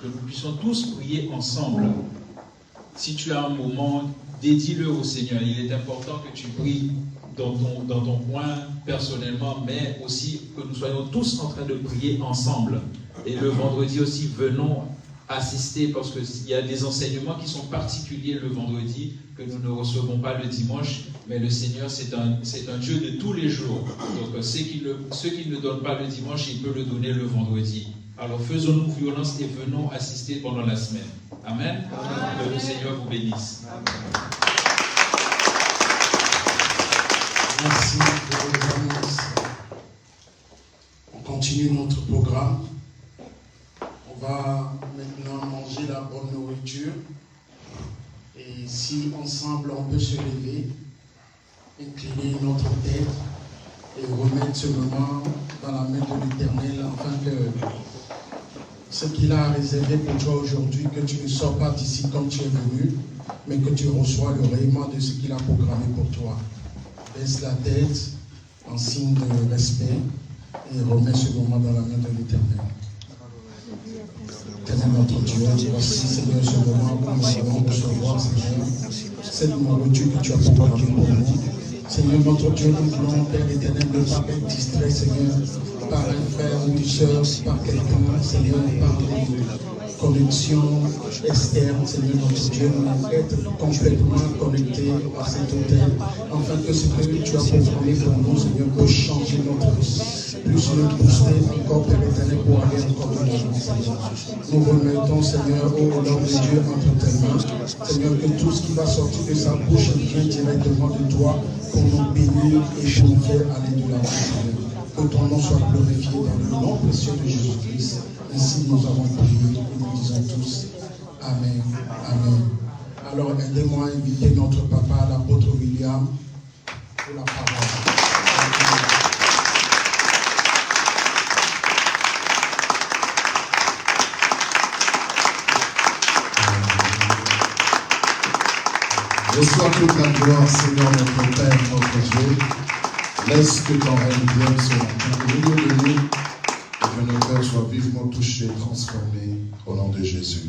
que nous puissions tous prier ensemble. Si tu as un moment, dédie-le au Seigneur. Il est important que tu pries dans ton coin personnellement, mais aussi que nous soyons tous en train de prier ensemble. Et le vendredi aussi, venons assister, parce qu'il y a des enseignements qui sont particuliers le vendredi, que nous ne recevons pas le dimanche, mais le Seigneur, c'est un Dieu de tous les jours. Donc, ce qu'il ne donne pas le dimanche, il peut le donner le vendredi. Alors, faisons-nous violence et venons assister pendant la semaine. Amen. Amen. Que le Seigneur vous bénisse. Amen. Merci pour les annonces. On continue notre programme. On va maintenant manger la bonne nourriture. Et si ensemble on peut se lever, incliner notre tête et remettre ce moment dans la main de l'Éternel, afin que ce qu'il a réservé pour toi aujourd'hui, que tu ne sors pas d'ici comme tu es venu, mais que tu reçois le rayonnement de ce qu'il a programmé pour toi. Baisse la tête en signe de respect et remets ce moment dans la main de l'Éternel. Éternel notre Dieu, voici Seigneur ce moment où nous allons recevoir, Seigneur, cette nourriture que tu as programmée pour nous. Seigneur notre Dieu, nous voulons, Père éternel, ne pas être distrait, Seigneur, par un frère ou une soeur, par quelqu'un, Seigneur, par des connexions externes, Seigneur notre Dieu, nous être complètement connectés à cet hôtel, afin que ce que tu as programmé pour nous, Seigneur, peut changer notre vie, plus nous booster encore, Père éternel, pour aller encore de l'avant, Seigneur. Nous remettons, Seigneur, au nom de Dieu, entre tes mains, Seigneur, que tout ce qui va sortir de sa bouche vienne directement de toi, pour nous bénir et pour nous faire aller de l'avant, Seigneur. Que ton nom soit glorifié dans le nom précieux de Jésus-Christ. Ainsi nous avons prié et nous disons tous Amen. Amen. Alors aidez-moi à inviter notre papa, l'apôtre William, pour la parole. Reçois toute la gloire, Seigneur, notre Père, notre Dieu. Laisse que ton règne vienne sur notre milieu de nous et que nos cœurs soient vivement touchés, transformés au nom de Jésus.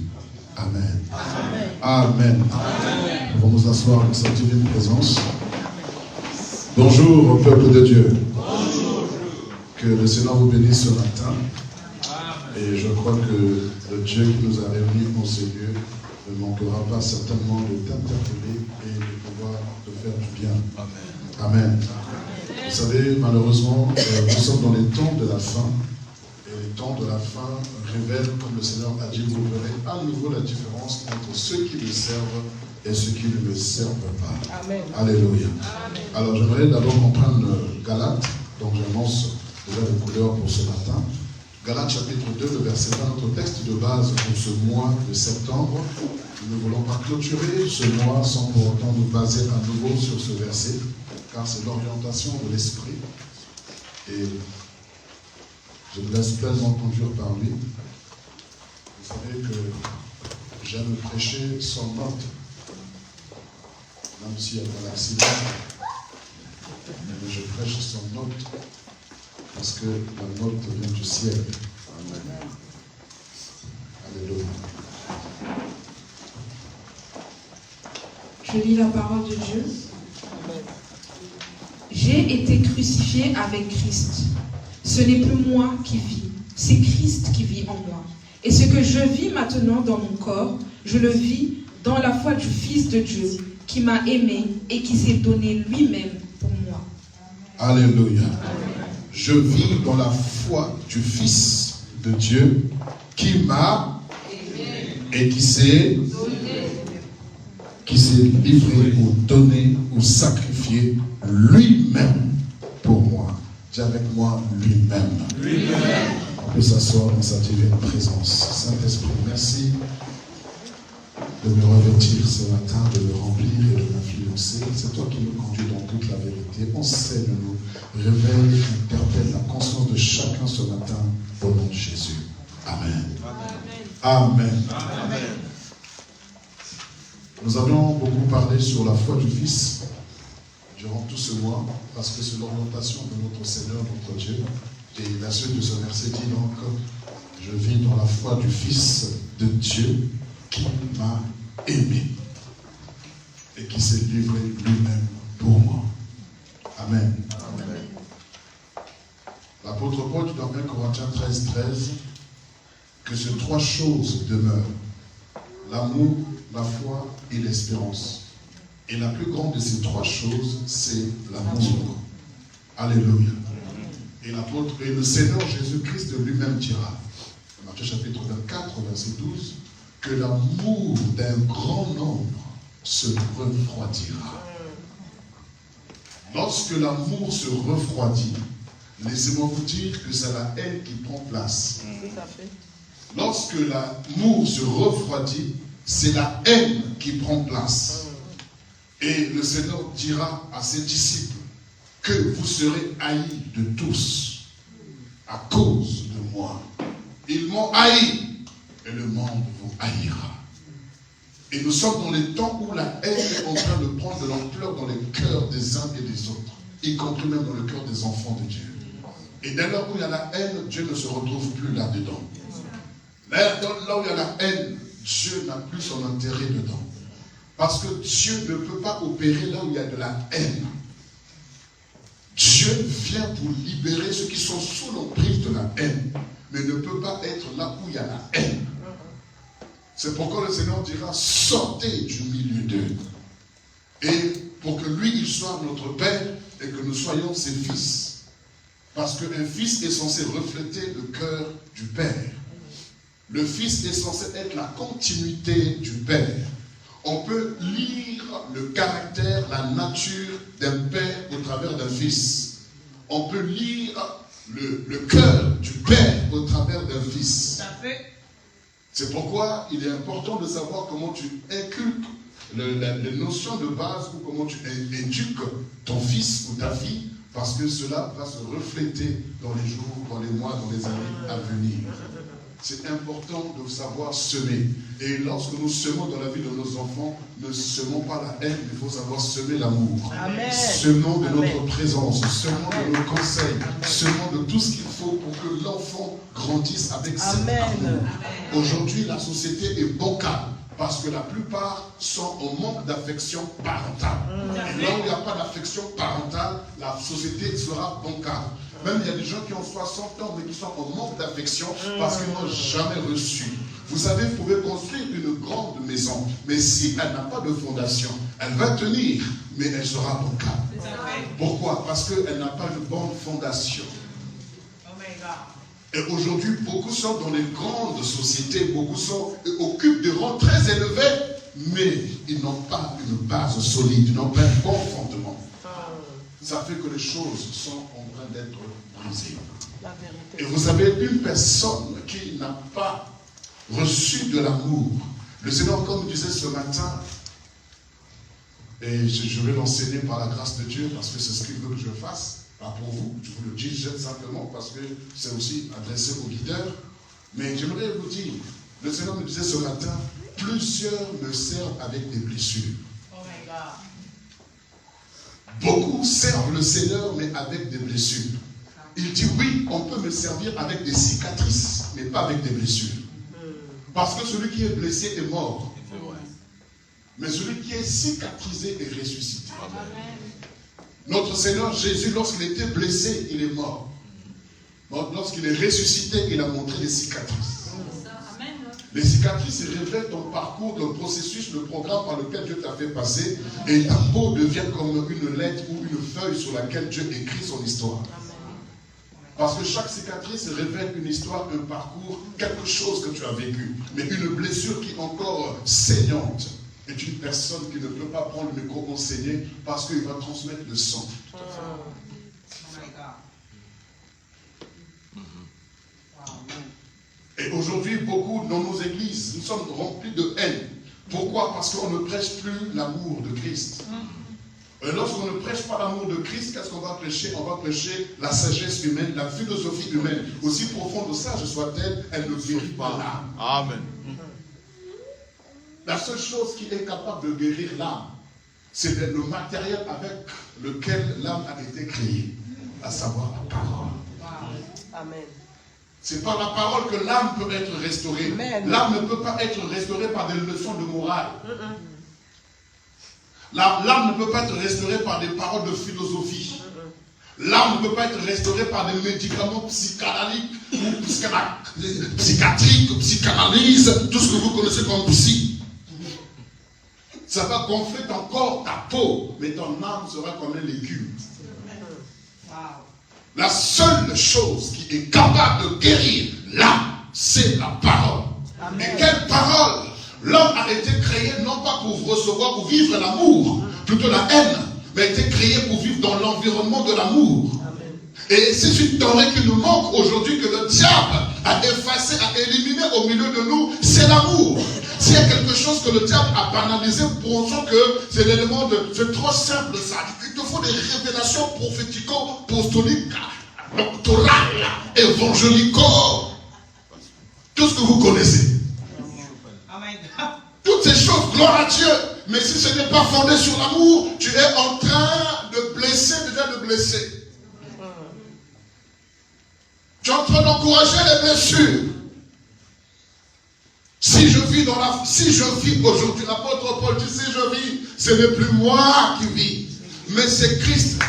Amen. Amen. Amen. Amen. Nous allons nous asseoir dans sa divine présence. Bonjour au peuple de Dieu. Bonjour. Que le Seigneur vous bénisse ce matin. Et je crois que le Dieu qui nous a réunis en ce lieu ne manquera pas certainement de t'interpeller et de pouvoir te faire du bien. Amen. Amen. Vous savez, malheureusement, nous sommes dans les temps de la fin. Et les temps de la fin révèlent, comme le Seigneur a dit, vous verrez à nouveau la différence entre ceux qui le servent et ceux qui ne le servent pas. Amen. Alléluia. Amen. Alors, j'aimerais d'abord qu'on prenne Galates. Donc, j'annonce déjà les couleurs pour ce matin. Galates chapitre 2, le verset 20, notre texte de base pour ce mois de septembre. Nous ne voulons pas clôturer ce mois sans pour autant nous baser à nouveau sur ce verset, car c'est l'orientation de l'esprit. Et je me laisse pleinement conduire par lui. Vous savez que j'aime prêcher sans note, même s'il y a un accident, mais je prêche sans note. Parce que la note vient du ciel. Amen. Alléluia. Je lis la parole de Dieu. J'ai été crucifié avec Christ. Ce n'est plus moi qui vis, c'est Christ qui vit en moi. Et ce que je vis maintenant dans mon corps, je le vis dans la foi du Fils de Dieu, qui m'a aimé et qui s'est donné lui-même pour moi. Alléluia. Je vis dans la foi du Fils de Dieu qui m'a aimé et qui s'est livré ou donné ou sacrifié lui-même pour moi. Dis avec moi lui-même. Lui-même. On peut s'asseoir dans sa divine présence. Saint-Esprit, merci de me revêtir ce matin, de me remplir et de m'influencer. C'est toi qui nous conduis dans toute la vérité. Enseigne-nous, réveille, interpelle la conscience de chacun ce matin au nom de Jésus. Amen. Amen. Amen. Amen. Nous avons beaucoup parlé sur la foi du Fils durant tout ce mois, parce que c'est l'orientation de notre Seigneur, notre Dieu. Et la suite de ce verset dit donc, Je vis dans la foi du Fils de Dieu qui m'a aimé et qui s'est livré lui-même pour moi. Amen. Amen. L'apôtre Paul dit dans 1 Corinthiens 13, que ces trois choses demeurent: l'amour, la foi et l'espérance. Et la plus grande de ces trois choses, c'est l'amour. Alléluia. Et l'apôtre, et le Seigneur Jésus-Christ de lui-même dira, Matthieu chapitre 24, verset 12, que l'amour d'un grand nombre se refroidira. Lorsque l'amour se refroidit, laissez-moi vous dire que c'est la haine qui prend place. Lorsque l'amour se refroidit, c'est la haine qui prend place. Et le Seigneur dira à ses disciples que vous serez haïs de tous à cause de moi. Ils m'ont haï et le monde vous haïra. Et nous sommes dans les temps où la haine est en train de prendre de l'ampleur dans les cœurs des uns et des autres, y compris même dans le cœur des enfants de Dieu. Et dès lors où il y a la haine, Dieu ne se retrouve plus là-dedans. Là où il y a la haine, Dieu n'a plus son intérêt dedans. Parce que Dieu ne peut pas opérer là où il y a de la haine. Dieu vient pour libérer ceux qui sont sous l'emprise de la haine, mais ne peut pas être là où il y a la haine. C'est pourquoi le Seigneur dira, sortez du milieu d'eux. Et pour que lui, il soit notre Père et que nous soyons ses fils. Parce qu'un fils est censé refléter le cœur du Père. Le fils est censé être la continuité du Père. On peut lire le caractère, la nature d'un père au travers d'un fils. On peut lire le cœur du père au travers d'un fils. C'est pourquoi il est important de savoir comment tu inculques les notions de base ou comment tu éduques ton fils ou ta fille, parce que cela va se refléter dans les jours, dans les mois, dans les années à venir. C'est important de savoir semer. Et lorsque nous semons dans la vie de nos enfants, ne semons pas la haine, il faut savoir semer l'amour. Semons de notre présence, semons de nos conseils, semons de tout ce qu'il faut pour que l'enfant grandisse avec cet amour. Aujourd'hui, la société est bancale parce que la plupart sont en manque d'affection parentale. Et là où il n'y a pas d'affection parentale, la société sera bancale. Même il y a des gens qui ont 60 ans mais qui sont en manque d'affection parce qu'ils n'ont jamais reçu. Vous savez, vous pouvez construire une grande maison, mais si elle n'a pas de fondation, elle va tenir, mais elle sera bancale. Pourquoi? Parce qu'elle n'a pas de bonne fondation. Et aujourd'hui, beaucoup sont dans les grandes sociétés, beaucoup occupent des rangs très élevés, mais ils n'ont pas une base solide, ils n'ont pas un bon fondement. Ça fait que les choses sont en train d'être brisées. Et vous avez une personne qui n'a pas reçu de l'amour. Le Seigneur, comme disait ce matin, et je vais l'enseigner par la grâce de Dieu, parce que c'est ce qu'il veut que je fasse, pas pour vous, je vous le dis simplement, parce que c'est aussi adressé aux guideurs. Mais j'aimerais vous dire, le Seigneur me disait ce matin, plusieurs me servent avec des blessures. Oh my God. Beaucoup servent le Seigneur, mais avec des blessures. Il dit, oui, on peut me servir avec des cicatrices, mais pas avec des blessures. Parce que celui qui est blessé est mort. Mais celui qui est cicatrisé est ressuscité. Notre Seigneur Jésus, lorsqu'il était blessé, il est mort. Lorsqu'il est ressuscité, il a montré des cicatrices. Les cicatrices révèlent ton parcours, le processus, le programme par lequel Dieu t'a fait passer. Et ta peau devient comme une lettre ou une feuille sur laquelle Dieu écrit son histoire. Parce que chaque cicatrice révèle une histoire, un parcours, quelque chose que tu as vécu. Mais une blessure qui est encore saignante est une personne qui ne peut pas prendre le micro enseigner parce qu'il va transmettre le sang. Et aujourd'hui, beaucoup dans nos églises, nous sommes remplis de haine. Pourquoi? Parce qu'on ne prêche plus l'amour de Christ. Et lorsqu'on ne prêche pas l'amour de Christ, qu'est-ce qu'on va prêcher? On va prêcher la sagesse humaine, la philosophie humaine. Aussi profonde sage soit-elle, elle ne guérit pas l'âme. Amen. La seule chose qui est capable de guérir l'âme, c'est le matériel avec lequel l'âme a été créée, à savoir la parole. Amen. C'est par la parole que l'âme peut être restaurée. L'âme ne peut pas être restaurée par des leçons de morale. L'âme ne peut pas être restaurée par des paroles de philosophie. L'âme ne peut pas être restaurée par des médicaments psychanalytiques ou psychiatriques, psychanalyse, tout ce que vous connaissez comme psy. Ça va gonfler encore ta peau, mais ton âme sera comme un légume. La seule chose qui est capable de guérir l'âme, c'est la parole. Amen. Et quelle parole? L'homme a été créé non pas pour recevoir ou vivre l'amour, plutôt la haine, mais a été créé pour vivre dans l'environnement de l'amour. Et c'est une denrée qui nous manque aujourd'hui, que le diable a effacé, a éliminé au milieu de nous, c'est l'amour. S'il y a quelque chose que le diable a banalisé, pensons que c'est l'élément de... C'est trop simple ça. Il te faut des révélations prophético-apostoliques, doctorales, évangélico. Tout ce que vous connaissez. Toutes ces choses, gloire à Dieu. Mais si ce n'est pas fondé sur l'amour, tu es en train de blesser, déjà de blesser. Tu es en train d'encourager les blessures. Si je vis aujourd'hui, l'apôtre Paul dit, si je vis, ce n'est plus moi qui vis, mais c'est Christ.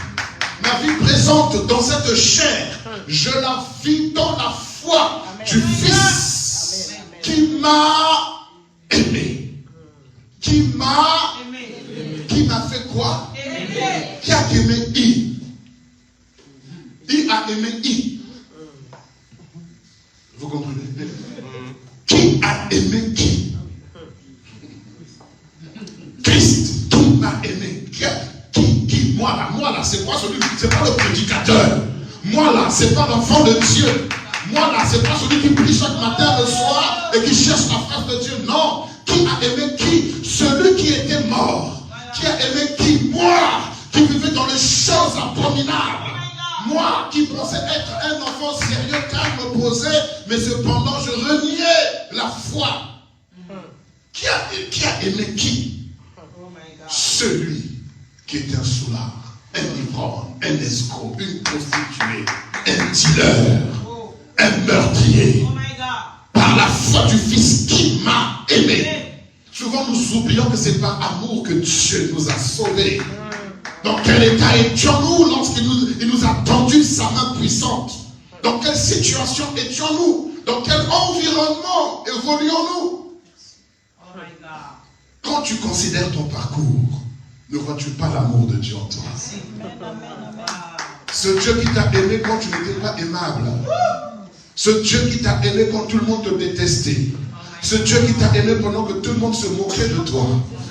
Ma vie présente dans cette chair, je la vis dans la foi du Fils qui m'a aimé. Qui m'a fait quoi? Qui a aimé I? I a aimé I. Vous comprenez? Qui a aimé qui? Christ. Qui m'a aimé? Qui? Moi là, c'est pas celui, c'est pas le prédicateur. Moi là, c'est pas l'enfant de Dieu. Moi là, c'est pas celui qui prie chaque matin, le soir et qui cherche la face de Dieu. Non. Qui a aimé qui? Celui qui était mort. Qui a aimé qui? Moi, qui vivais dans les choses abominables. Moi qui pensais être un enfant sérieux, calme, posé, mais cependant je reniais la foi. Qui a aimé qui? Celui qui est un soulard, un ivrogne, un escroc, une prostituée, un dealer, un meurtrier. Par la foi du Fils qui m'a aimé. Souvent nous oublions que c'est par amour que Dieu nous a sauvés. Dans quel état étions-nous lorsqu'il nous a tendu sa main puissante? Dans quelle situation étions-nous? Dans quel environnement évoluons-nous? Quand tu considères ton parcours, ne vois-tu pas l'amour de Dieu en toi? Ce Dieu qui t'a aimé quand tu n'étais pas aimable. Ce Dieu qui t'a aimé quand tout le monde te détestait. Ce Dieu qui t'a aimé pendant que tout le monde se moquait de toi.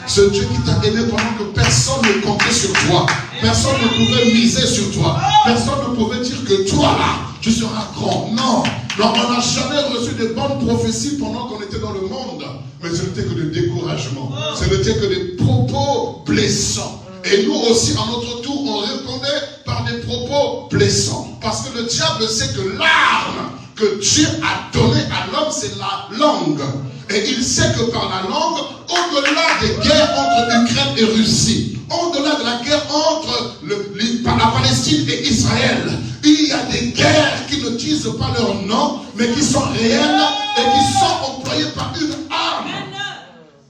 Ce Dieu qui t'a aimé pendant que personne ne comptait sur toi. Personne ne pouvait miser sur toi. Personne ne pouvait dire que toi là, tu seras grand. Non. Non, on n'a jamais reçu de bonnes prophéties pendant qu'on était dans le monde. Mais ce n'était que des découragements. Ce n'était que des propos blessants. Et nous aussi, à notre tour, on répondait par des propos blessants. Parce que le diable sait que l'arme que Dieu a donnée à l'homme, c'est la langue. Et il sait que par la langue, au-delà des guerres entre Ukraine et Russie, au-delà de la guerre entre la Palestine et Israël, il y a des guerres qui ne disent pas leur nom, mais qui sont réelles et qui sont employées par une arme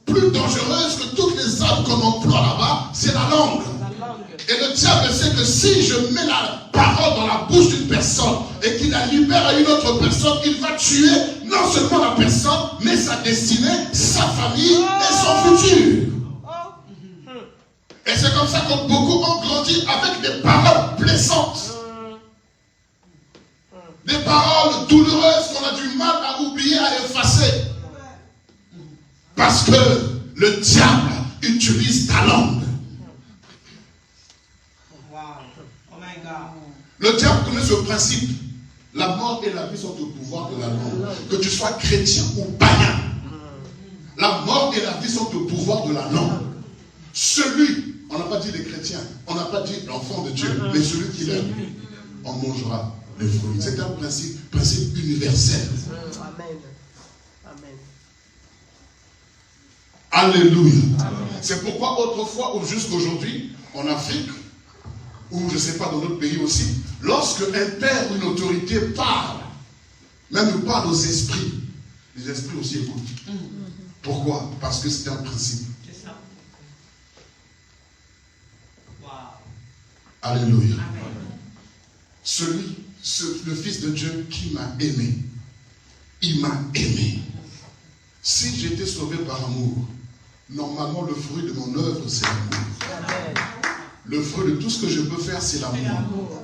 plus dangereuse que toutes les armes qu'on emploie là-bas, c'est la langue. Et le diable sait que si je mets la parole dans la bouche d'une personne et qu'il la libère à une autre personne, il va tuer non seulement la personne, mais sa destinée, sa famille et son futur. Et c'est comme ça que beaucoup ont grandi avec des paroles blessantes. Des paroles douloureuses qu'on a du mal à oublier, à effacer. Parce que le diable utilise ta langue. Le diable connaît ce principe. La mort et la vie sont au pouvoir de la langue. Que tu sois chrétien ou païen. La mort et la vie sont au pouvoir de la langue. Celui, on n'a pas dit les chrétiens, on n'a pas dit l'enfant de Dieu, mais celui qui l'aime, on mangera les fruits. C'est un principe universel. Amen. Amen. Alléluia. C'est pourquoi autrefois ou jusqu'aujourd'hui, en Afrique, ou je ne sais pas dans d'autres pays aussi, lorsque un père ou une autorité parle, Même il parle aux esprits. Les esprits aussi écoutent. Pourquoi? Parce que c'est un principe. C'est ça. Wow. Alléluia. Le Fils de Dieu qui m'a aimé, il m'a aimé. Si j'étais sauvé par amour, normalement le fruit de mon œuvre c'est l'amour. Le fruit de tout ce que je peux faire c'est l'amour.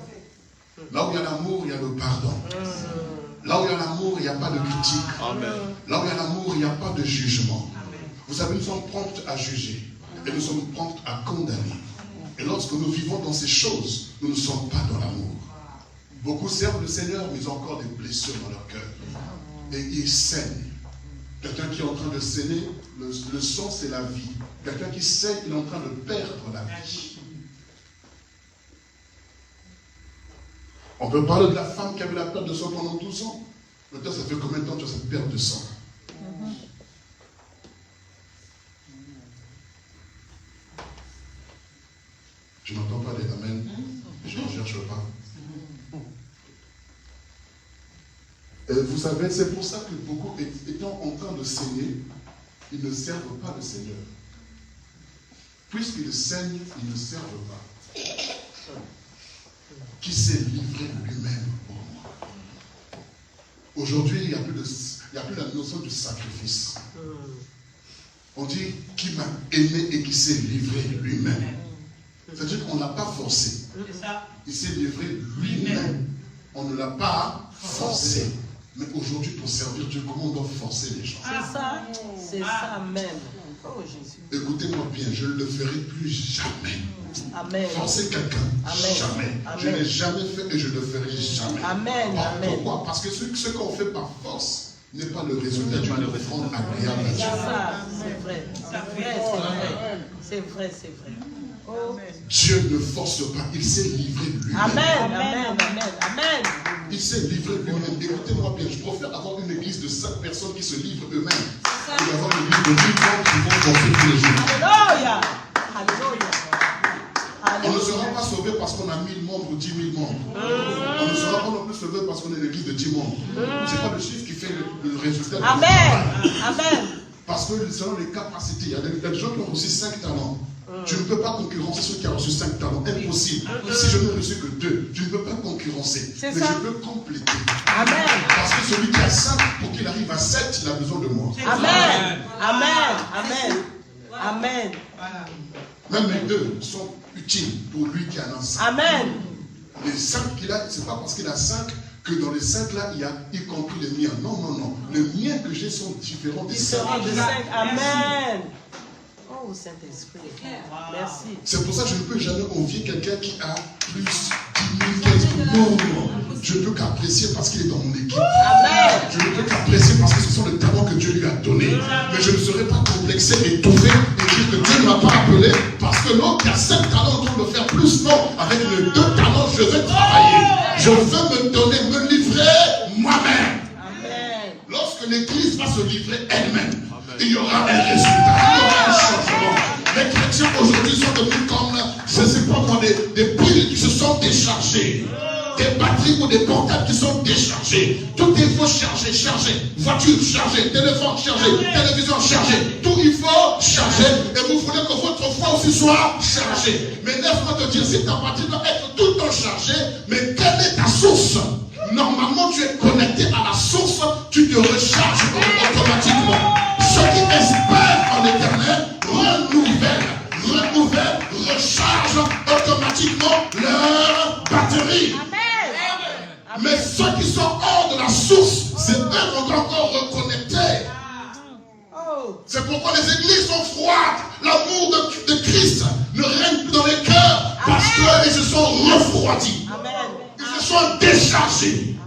Là où il y a l'amour, il y a le pardon. Là où il y a l'amour, il n'y a pas de critique. Là où il y a l'amour, il n'y a pas de jugement. Vous savez, nous sommes prompts à juger et nous sommes prompts à condamner. Et lorsque nous vivons dans ces choses, nous ne sommes pas dans l'amour. Beaucoup servent le Seigneur, mais ils ont encore des blessures dans leur cœur. Et ils saignent. Quelqu'un qui est en train de saigner, le sang c'est la vie. Quelqu'un qui saigne, il est en train de perdre la vie. On peut parler de la femme qui avait la perte de sang pendant 12 ans. Peut-être ça fait combien de temps tu as cette perte de sang? Je n'entends pas les amen. Je ne cherche pas. Et vous savez, c'est pour ça que beaucoup, étant en train de saigner, ils ne servent pas le Seigneur. Puisqu'ils saignent, ils ne servent pas. Qui s'est livré lui-même pour moi. Aujourd'hui, il n'y a plus la notion du sacrifice. On dit qui m'a aimé et qui s'est livré lui-même. C'est-à-dire qu'on ne l'a pas forcé. Il s'est livré lui-même. On ne l'a pas forcé. Mais aujourd'hui, pour servir Dieu, comment on doit forcer les gens? C'est ça même. Oh Jésus. Écoutez-moi bien, je ne le ferai plus jamais. Amen. Forcer quelqu'un, jamais. Amen. Je n'ai jamais fait et je ne le ferai jamais. Amen. Pourquoi? Parce que ce qu'on fait par force n'est pas le résultat d'une offrande agréable à Dieu. C'est vrai. C'est vrai. Oh. Dieu ne force pas, il s'est livré lui-même. Amen. Il s'est livré lui-même. Écoutez-moi bien, je préfère avoir une église de 5 personnes qui se livrent eux-mêmes que d'avoir une église de 1000 membres qui vont forcer tous les jours. Alléluia. On ne sera pas sauvé parce qu'on a 1000 membres ou 10 000 membres. On ne sera pas non plus sauvé parce qu'on est une église de 10 membres. Ce n'est pas le chiffre qui fait le résultat. Amen. Parce que selon les capacités, il y a des gens qui ont reçu 5 talents. Tu ne peux pas concurrencer ceux qui ont reçu 5 talents. Impossible. Si je n'ai reçu que 2, tu ne peux pas concurrencer. Mais je peux compléter. Amen. Parce que celui qui a 5, pour qu'il arrive à 7, il a besoin de moi. Amen. Même les 2 sont utiles pour lui qui en a 5. Amen. Les 5 qu'il a, ce n'est pas parce qu'il a 5 que dans les 5 là, il y a y compris les miens. Non. Les miens que j'ai sont différents des 5. Amen. Oh Saint-Esprit. Merci. C'est pour ça que je ne peux jamais envier quelqu'un qui a plus 10 000, 15 000. Non. Je ne peux qu'apprécier parce qu'il est dans mon équipe. Amen. Je ne peux qu'apprécier parce que ce sont les talents que Dieu lui a donnés. Mais je ne serai pas complexé, étouffé et dire que Dieu ne m'a pas appelé parce que l'autre qui a 5 talents en train de faire plus. Non, avec les 2 talents, je vais travailler. Je veux me donner, me livrer moi-même. Amen. Lorsque l'église va se livrer elle-même, il y aura un résultat, il y aura un changement. Les chrétiens aujourd'hui sont devenus comme, je ne sais pas moi, des piles qui se sont déchargées. Des batteries ou des portables qui sont déchargés. Tout il faut charger. Voiture chargée, téléphone chargé, télévision chargée. Tout il faut charger. Et vous voulez que votre foi aussi soit chargée. Mais laisse-moi te dire, si ta batterie doit être tout le temps chargée, mais quelle est ta source? Normalement, tu es connecté à la source, tu te recharges automatiquement. Ceux qui espèrent en l'éternel renouvellent, rechargent automatiquement leur batterie. Mais ceux qui sont hors de la source, c'est eux qui vont encore reconnecter. C'est pourquoi les églises sont froides. L'amour de Christ ne règne plus dans les cœurs parce qu'ils se sont refroidis. Ils se sont déchargés.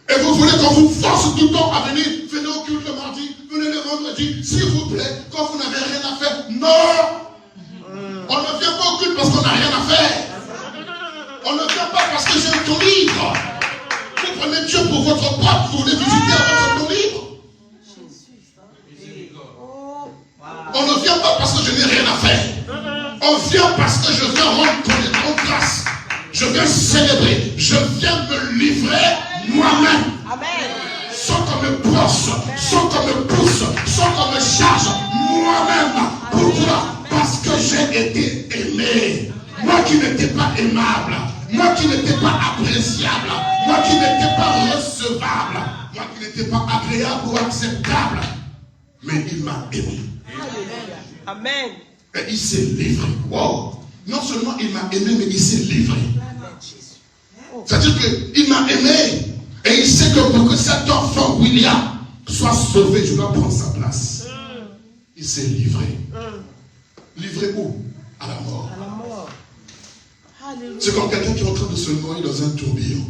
Et vous voulez qu'on vous force tout le temps à venir, venez au culte le mardi, venez le vendredi, s'il vous plaît, quand vous n'avez rien à faire. Non! On ne vient pas au culte parce qu'on n'a rien à faire. On ne vient pas parce que j'ai un temps libre. Vous prenez Dieu pour votre propre, vous voulez visiter à votre temps libre. On ne vient pas parce que je n'ai rien à faire. On vient parce que je viens rendre grâce. Je viens célébrer. Je viens me livrer moi-même. Amen. Sans qu'on me brosse, sans qu'on me pousse, sans qu'on me charge, moi-même. Pourquoi? Parce que j'ai été aimé. Moi qui n'étais pas aimable, moi qui n'étais pas appréciable, moi qui n'étais pas recevable, moi qui n'étais pas agréable ou acceptable, mais il m'a aimé. Amen. Et il s'est livré. Wow. Non seulement il m'a aimé, mais il s'est livré. C'est-à-dire qu'il m'a aimé. Et il sait que pour que cet enfant, William, soit sauvé, je dois prendre sa place. Il s'est livré. Livré où? À la mort. À la mort. C'est comme quelqu'un qui est en train de se noyer dans un tourbillon.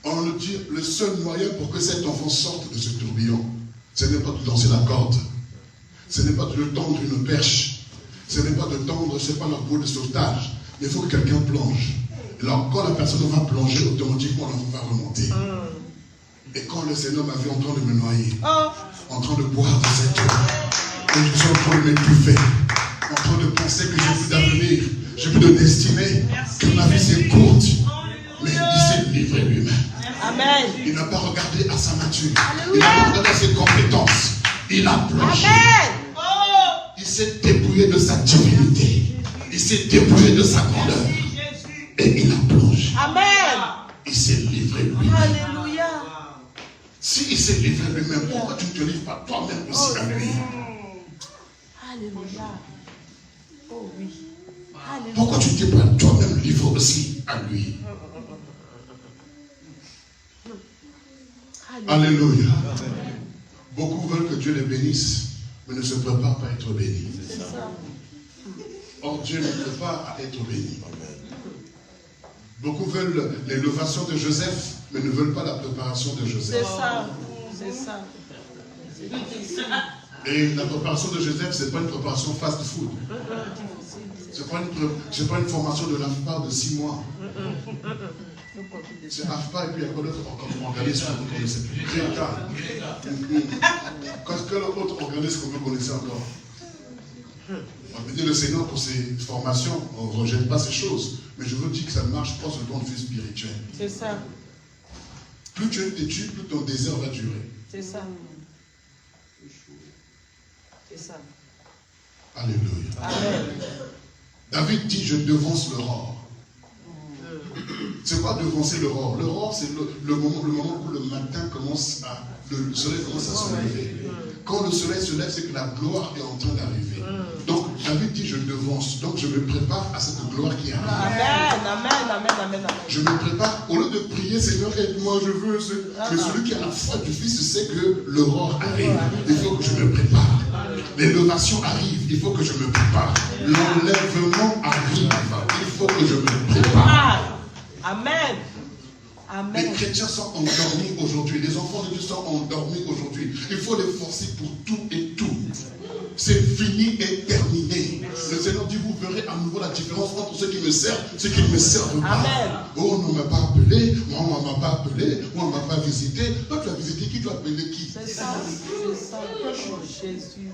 On nous dit, le seul moyen pour que cet enfant sorte de ce tourbillon, ce n'est pas de lancer la corde. Ce n'est pas de tendre une perche. Ce n'est pas de tendre, ce n'est pas la bouée de sauvetage. Mais il faut que quelqu'un plonge. Et là, quand la personne va plonger, automatiquement, l'enfant va remonter. Et quand le Seigneur m'a vu en train de me noyer, en train de boire de cette eau, et je suis en train de m'étouffer, en train de penser que j'ai plus d'avenir, j'ai plus de destinée, que ma vie c'est courte, mais il s'est livré lui-même. Amen. Il n'a pas regardé à sa nature, il n'a pas regardé à ses compétences, il a plongé. Il s'est dépouillé de sa divinité, il s'est dépouillé de sa grandeur, et il a plongé. Amen. Il s'est livré lui-même. Alléluia. Si il s'est livré lui-même, pourquoi tu ne te livres pas toi-même aussi à lui? Alléluia. Oh oui. Alléluia. Pourquoi tu ne t'es pas toi-même livré aussi à lui? Alléluia. Beaucoup veulent que Dieu les bénisse, mais ne se préparent pas à être bénis. Or, Dieu ne peut pas être béni. Beaucoup veulent l'élévation de Joseph, mais ne veulent pas la préparation de Joseph. C'est ça. C'est ça. Et la préparation de Joseph, ce n'est pas une préparation fast-food. Ce n'est pas une formation de l'AFPA de 6 mois. C'est AFPA et puis il y a quoi d'autre organisme que vous connaissez? Greta. Quel autre organisme que vous connaissez encore? On peut dire le Seigneur pour ses formations, on ne rejette pas ces choses. Mais je veux dire que ça marche pas sur le plan de vie spirituel. C'est ça. Plus tu es têtu, plus ton désert va durer. C'est ça. C'est ça. Alléluia. Amen. David dit, je devance l'aurore. C'est quoi devancer l'aurore? L'aurore, c'est le moment où le matin commence à... Le soleil commence à se lever. Quand le soleil se lève, c'est que la gloire est en train d'arriver. Donc, David dit, je devance. Donc, je me prépare à cette gloire qui arrive. Amen, amen, amen, amen, amen. Je me prépare, au lieu de prier, Seigneur, aide-moi, je veux. Mais celui qui a la foi du Fils sait que l'aurore arrive. Il faut que je me prépare. L'élévation arrive, il faut que je me prépare. L'enlèvement arrive, il faut que je me prépare. Amen. Amen. Les chrétiens sont endormis aujourd'hui. Les enfants de Dieu sont endormis aujourd'hui. Il faut les forcer pour tout et tout. C'est fini et terminé. Le Seigneur dit, vous verrez à nouveau la différence entre ceux qui me servent et ceux qui ne me servent pas. Amen. Oh, on ne m'a pas appelé, moi on ne m'a pas appelé, moi on ne m'a pas visité. Toi tu as visité qui? Tu as appelé qui? C'est ça. C'est ça. Oh, Jésus.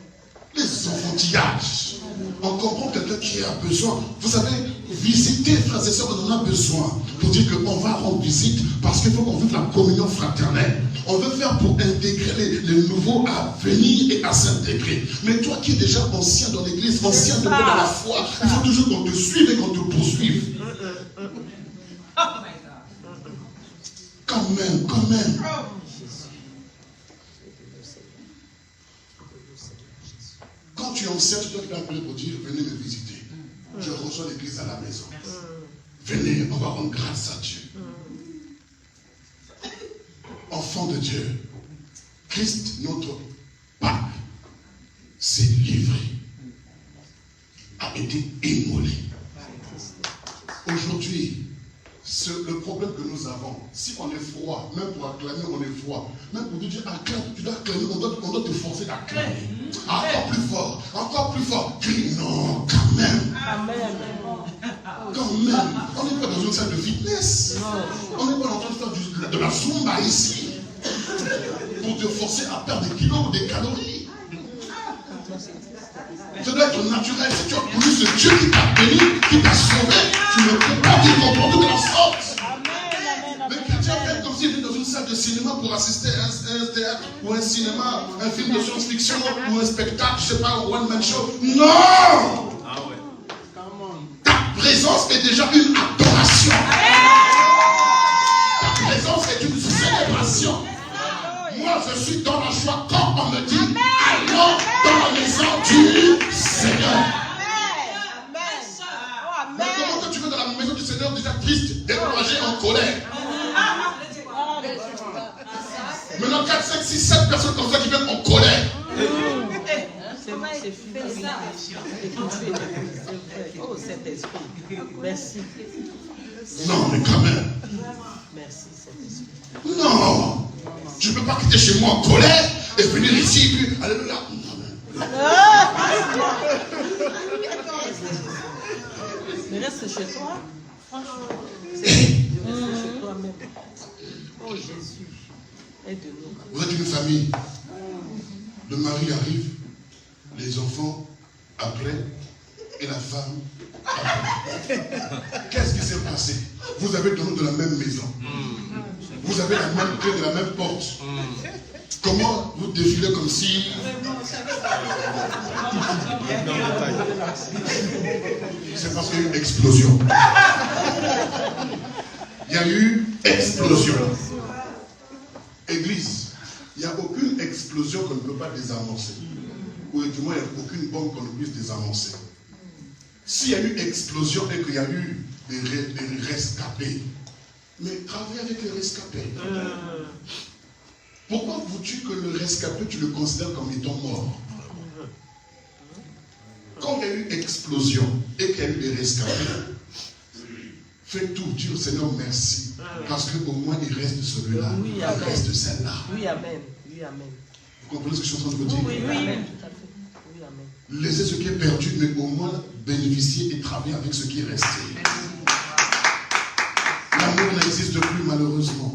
Les enfantillages. On comprend quelqu'un qui a besoin. Vous savez, visiter, frères et sœurs, on en a besoin. Pour dire qu'on va rendre visite parce qu'il faut qu'on vive la communion fraternelle. On veut faire pour intégrer les nouveaux à venir et à s'intégrer. Mais toi qui es déjà ancien dans l'église, ancien dans la foi, il faut toujours qu'on te suive et qu'on te poursuive. Quand même. Quand tu es ancien, tu dois t'appeler pour dire, venez me visiter. Je reçois l'église à la maison. Venez, on va rendre grâce à Dieu. Enfant de Dieu, Christ, notre Pape, s'est livré, a été immolé. Aujourd'hui, le problème que nous avons, si on est froid, même pour acclamer, on est froid. Même pour dire, acclame, tu dois acclamer, on doit te forcer à acclamer. Encore plus fort. Crie, non, quand même. Amen. Quand même. On n'est pas dans une salle de fitness. On n'est pas en train de faire de la zumba ici. Pour te forcer à perdre des kilos ou des calories. Ça doit être naturel. Si tu as connu ce Dieu qui t'a béni, qui t'a sauvé, tu ne peux pas te comporter de la sorte. Les chrétiens font comme s'ils étaient dans une salle de cinéma pour assister à un théâtre ou un cinéma, un film de science-fiction ou un spectacle, je ne sais pas, un one-man show. Non! Ta présence est déjà une adoration. Ta présence est une célébration. Moi, je suis dans la joie quand on me dit allons dans la maison du Seigneur. Mais comment que tu veux dans la maison du Seigneur déjà triste, découragé, en colère? Maintenant, 4, 5, 6, 7 personnes comme ça qui viennent en colère. C'est fini. Oh, Saint-Esprit. Merci. Non, mais quand même. Merci, Saint-Esprit. Non. Je ne peux pas quitter chez moi en colère et venir ici et puis, alléluia. Mais reste chez toi. Reste chez toi-même. Oh Jésus, aide-nous. Vous êtes une famille. Le mari arrive, les enfants après et la femme après. Qu'est-ce qui s'est passé? Vous avez donné de la même maison. Vous avez la même clé de la même porte. Comment vous défilez comme si... C'est parce qu'il y a eu une explosion. Il y a eu explosion. Église, il n'y a aucune explosion qu'on ne peut pas désamorcer. Ou du moins, il n'y a aucune bombe qu'on ne puisse désamorcer. S'il y a eu explosion et qu'il y a eu des rescapés, mais travaillez avec les rescapés. Pourquoi veux-tu que le rescapé, tu le considères comme étant mort? Quand il y a eu explosion et qu'il y a eu des rescapés, fais tout, dis au Seigneur merci. Parce qu'au moins il reste celui-là, il reste celle-là. Oui, amen. Oui, amen. Vous comprenez ce que je suis en train de vous dire? Oui, amen. Tout à fait. Oui, amen. Laissez ce qui est perdu, mais au moins bénéficier et travailler avec ce qui est resté. L'amour n'existe plus malheureusement.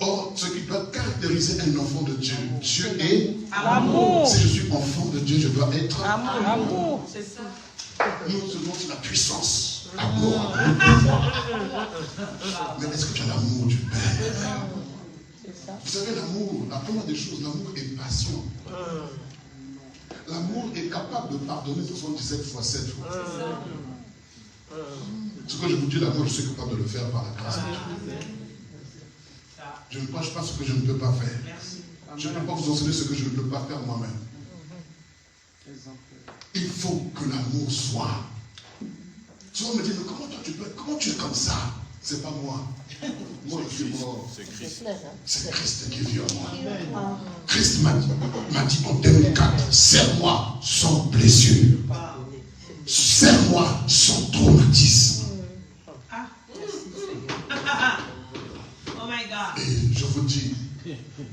Or, ce qui doit caractériser un enfant de Dieu, Dieu est l'amour. Si je suis enfant de Dieu, je dois être amour. C'est ça. Nous selon la puissance. Amour. Mais est-ce que tu as l'amour du Père? Vous savez, l'amour, la première des choses, l'amour est passion. L'amour est capable de pardonner 77 fois 7 fois. Ce que je vous dis, l'amour, je suis capable de le faire par la grâce de Dieu. Je ne prêche pas ce que je ne peux pas faire. Je ne peux pas vous enseigner ce que je ne peux pas faire moi-même. Il faut que l'amour soit. Souvent on me dit, mais comment tu es comme ça? C'est pas moi. Moi je suis mort. C'est Christ qui vit en moi. Christ m'a dit en 2004, serre-moi sans blessure. Serre-moi sans traumatisme. Et je vous dis,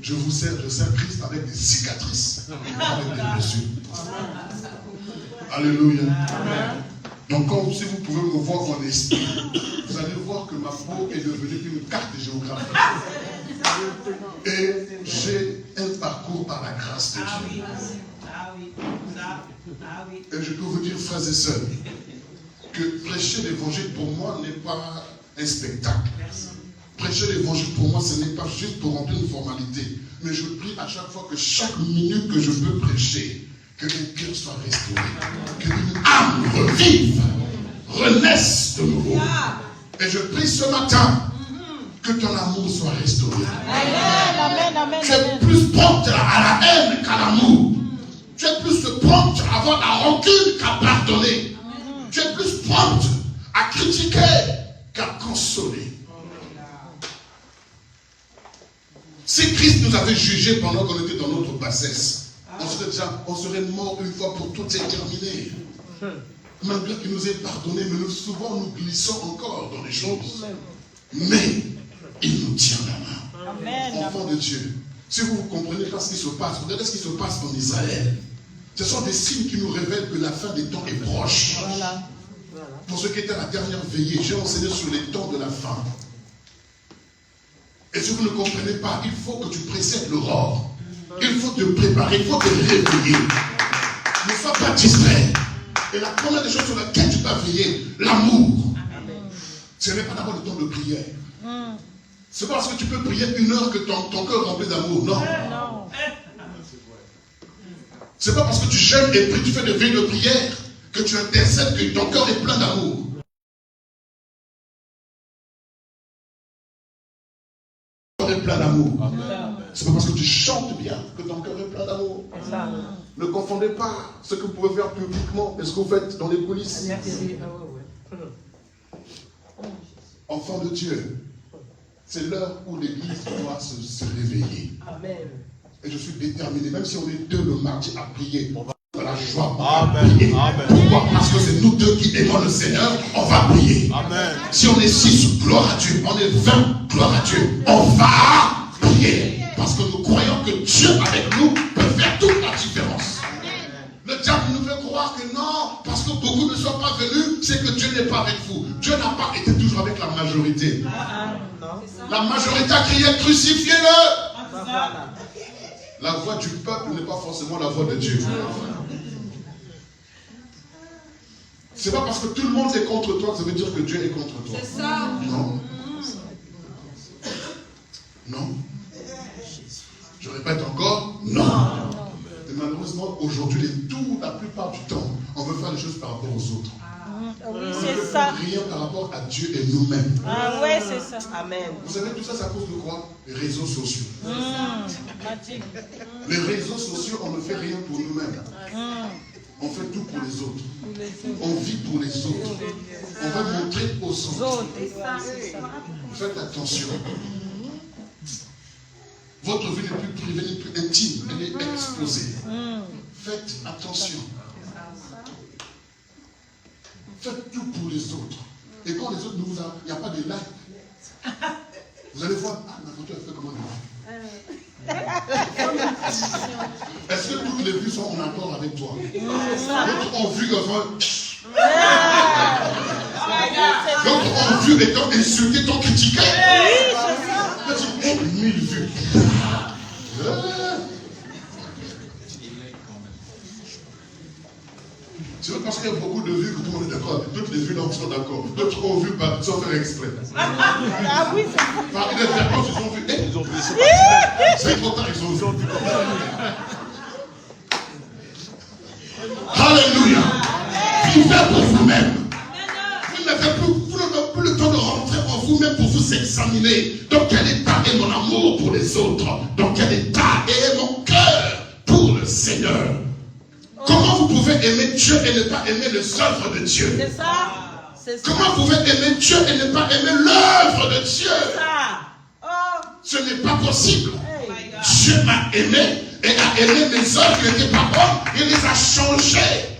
je sers Christ avec des cicatrices, avec des blessures. Alléluia. Donc si vous pouvez me voir en esprit, vous allez voir que ma peau est devenue une carte géographique. Et j'ai un parcours par la grâce de Dieu. Et je peux vous dire, frères et sœurs, que prêcher l'évangile pour moi n'est pas un spectacle. Prêcher l'évangile pour moi, ce n'est pas juste pour remplir une formalité. Mais je prie à chaque fois que chaque minute que je peux prêcher, que mon cœur soit restauré, que une âme revive, renaisse de nouveau. Et je prie ce matin que ton amour soit restauré. Amen. Tu es plus prompte à la haine qu'à l'amour. Tu es plus prompte à avoir la rancune qu'à pardonner. Tu es plus prompte à critiquer qu'à consoler. Si Christ nous avait jugés pendant qu'on était dans notre bassesse, on serait mort une fois pour toutes et terminé. Malgré qu'il nous ait pardonné, mais souvent nous glissons encore dans les choses. Mais il nous tient la main. Enfants de Dieu, si vous comprenez pas ce qui se passe, regardez ce qui se passe en Israël. Ce sont des signes qui nous révèlent que la fin des temps est proche. Pour ceux qui étaient à la dernière veillée, j'ai enseigné sur les temps de la fin. Et si vous ne comprenez pas, il faut que tu précèdes l'aurore. Il faut te préparer, il faut te réveiller. Ne sois pas distrait. Et la première des choses sur laquelle tu dois veiller, l'amour. Ce n'est pas d'abord le temps de prière. C'est pas parce que tu peux prier 1 heure que ton cœur est rempli d'amour. Non. C'est pas parce que tu jeûnes et pries, tu fais des veilles de prière que tu intercèdes que ton cœur est plein d'amour. Ton cœur est plein d'amour. C'est pas parce que tu chantes bien que ton cœur est plein d'amour. Ne confondez pas ce que vous pouvez faire publiquement et ce que vous faites dans les coulisses. Enfants de Dieu, c'est l'heure où l'Église doit se réveiller. Amen. Et je suis déterminé, même si on est 2 le mardi à prier, on va avoir la joie pour Amen. prier. Amen. Pourquoi? Parce que c'est nous 2 qui aimons le Seigneur, on va prier. Amen. Si on est 6, gloire à Dieu. On est 20, gloire à Dieu. On va prier. Parce que nous croyons que Dieu avec nous peut faire toute la différence. Le diable nous fait croire que non, parce que beaucoup ne sont pas venus, c'est que Dieu n'est pas avec vous. Dieu n'a pas été toujours avec la majorité. La majorité a crié, crucifiez-le. La voix du peuple n'est pas forcément la voix de Dieu. C'est pas parce que tout le monde est contre toi que ça veut dire que Dieu est contre toi. C'est ça. Non. Non. Je répète encore, non. Et malheureusement, aujourd'hui, la plupart du temps, on veut faire les choses par rapport aux autres. Oui, c'est ça. Rien par rapport à Dieu et nous-mêmes. Ah ouais, c'est ça. Amen. Vous savez, tout ça, c'est à cause de quoi? Les réseaux sociaux. Les réseaux sociaux, on ne fait rien pour nous-mêmes. On fait tout pour les autres. On vit pour les autres. On va montrer aux autres. Faites attention. Votre vie n'est plus privée, n'est plus intime. Elle est exposée. Faites attention. Faites tout pour les autres. Et quand les autres ne vous a, il n'y a pas de like. Vous allez voir, ah, ma photo, elle fait comment de Est-ce que toutes les vues sont en accord avec toi? D'autres ont vu enfin. D'autres ont vu et t'ont insulté, t'ont critiqué. T'as dit, 1000 vues. C'est parce qu'il y a beaucoup de vues que tout le monde est d'accord. Toutes les vues là sont d'accord. D'autres ont vu sans faire exprès. Ah oui, c'est ça. Par inadvertance, ils ont vu. Ils ont vu, c'est trop tard, ils ont vu. Alléluia. Vivez pour vous-même. Vous n'avez plus le temps de rentrer en vous-même pour vous examiner. Dans quel état est mon amour pour les autres? Dans quel état est mon cœur pour le Seigneur? Comment vous pouvez aimer Dieu et ne pas aimer les œuvres de Dieu? C'est ça. C'est ça. Comment vous pouvez aimer Dieu et ne pas aimer l'œuvre de Dieu? C'est ça. Oh. Ce n'est pas possible. Hey. Dieu m'a aimé et a aimé mes œuvres qui n'étaient pas bonnes. Il les a changées.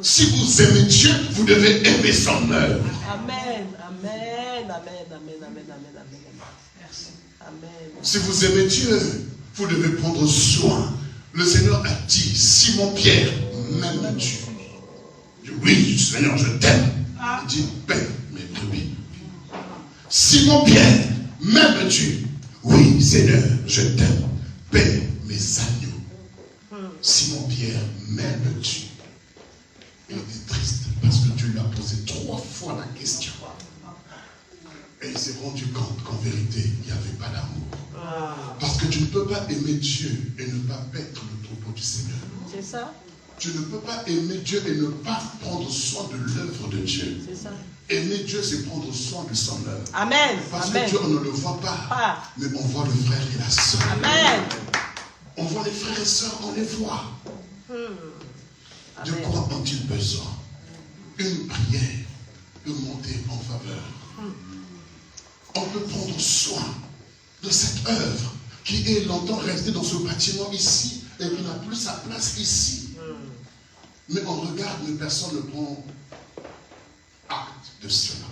Si vous aimez Dieu, vous devez aimer son œuvre. Amen. Amen. Amen. Amen. Amen. Amen. Amen. Amen. Si vous aimez Dieu, vous devez prendre soin. Le Seigneur a dit, Simon-Pierre, m'aimes-tu? Je dis, oui, Seigneur, je t'aime. Il dit, paie mes brebis. Simon-Pierre, m'aimes-tu? Oui, Seigneur, je t'aime. Paie mes agneaux. Simon-Pierre, m'aimes-tu? Il était triste parce que Dieu lui a posé 3 fois la question. Et il s'est rendu compte qu'en vérité, il n'y avait pas d'amour. Parce que tu ne peux pas aimer Dieu et ne pas paître le troupeau du Seigneur. C'est ça. Tu ne peux pas aimer Dieu et ne pas prendre soin de l'œuvre de Dieu. C'est ça. Aimer Dieu, c'est prendre soin de son œuvre. Amen. Parce Amen. que Dieu, on ne le voit pas. Mais on voit le frère et la soeur. Amen. On voit les frères et sœurs, on les voit. De Amen. quoi ont-ils besoin? Une prière peut monter en faveur. On peut prendre soin de cette œuvre qui est longtemps restée dans ce bâtiment ici et qui n'a plus sa place ici. Mais on regarde, mais personne ne prend acte de cela.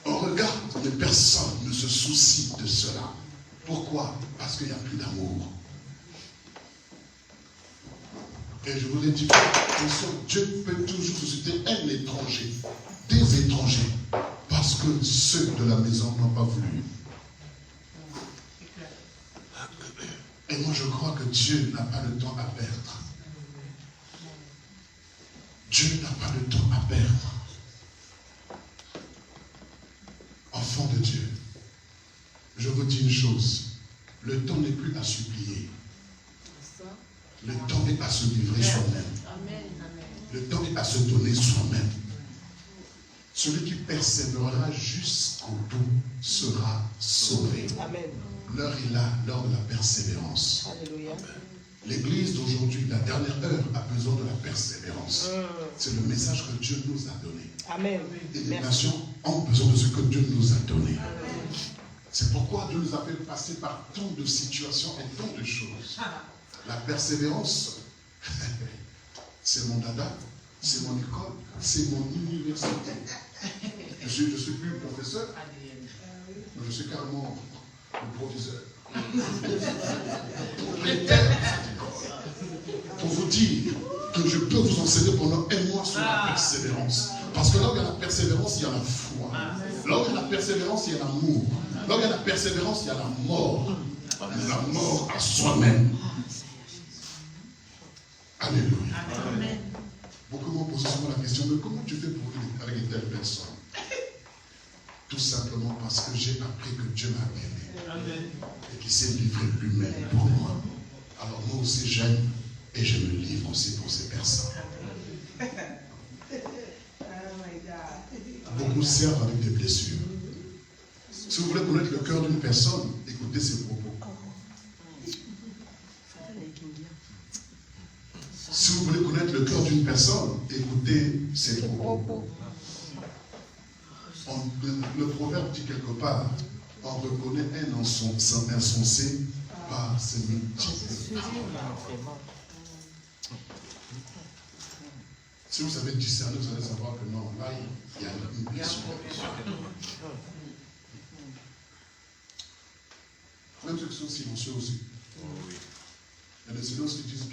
On regarde, mais personne ne se soucie de cela. Pourquoi? Parce qu'il n'y a plus d'amour. Et je vous l'ai dit, attention, Dieu peut toujours susciter un étranger, des étrangers, parce que ceux de la maison n'ont pas voulu. Et moi, je crois que Dieu n'a pas le temps à perdre. Dieu n'a pas le temps à perdre. Enfant de Dieu, je vous dis une chose. Le temps n'est plus à supplier. Le temps est à se livrer soi-même. Le temps est à se donner soi-même. Celui qui persévérera jusqu'au bout sera sauvé. L'heure est là, l'heure de la persévérance. Alléluia. L'église d'aujourd'hui, la dernière heure, a besoin de la persévérance. C'est le message que Dieu nous a donné. Amen. Et les nations ont besoin de ce que Dieu nous a donné. C'est pourquoi Dieu nous a fait passer par tant de situations et tant de choses. La persévérance, c'est mon dada, c'est mon école, c'est mon université. Je suis plus professeur, mais je suis carrément le proviseur. Pour vous dire que je peux vous enseigner pendant un mois sur la persévérance. Parce que là où il y a la persévérance, il y a la foi. Là où il y a la persévérance, il y a l'amour. Là où il y a la persévérance, il y a la mort. La mort à soi-même. Alléluia. Beaucoup m'ont posé souvent la question, mais comment tu fais pour vivre avec une telle personne? Tout simplement parce que j'ai appris que Dieu m'a aimé. Et qu'il s'est livré lui-même pour moi. Alors moi aussi j'aime et je me livre aussi pour ces personnes. Beaucoup servent avec des blessures. Si vous voulez connaître le cœur d'une personne, écoutez ses propos. Si vous voulez connaître le cœur d'une personne, écoutez ses propos. Le proverbe dit quelque part, on reconnaît un insensé par ses multiples paroles. Si vous savez discerner, vous allez savoir que non, là, il y a une blessure. Même ceux qui sont silencieux aussi. Il y a des silences qui disent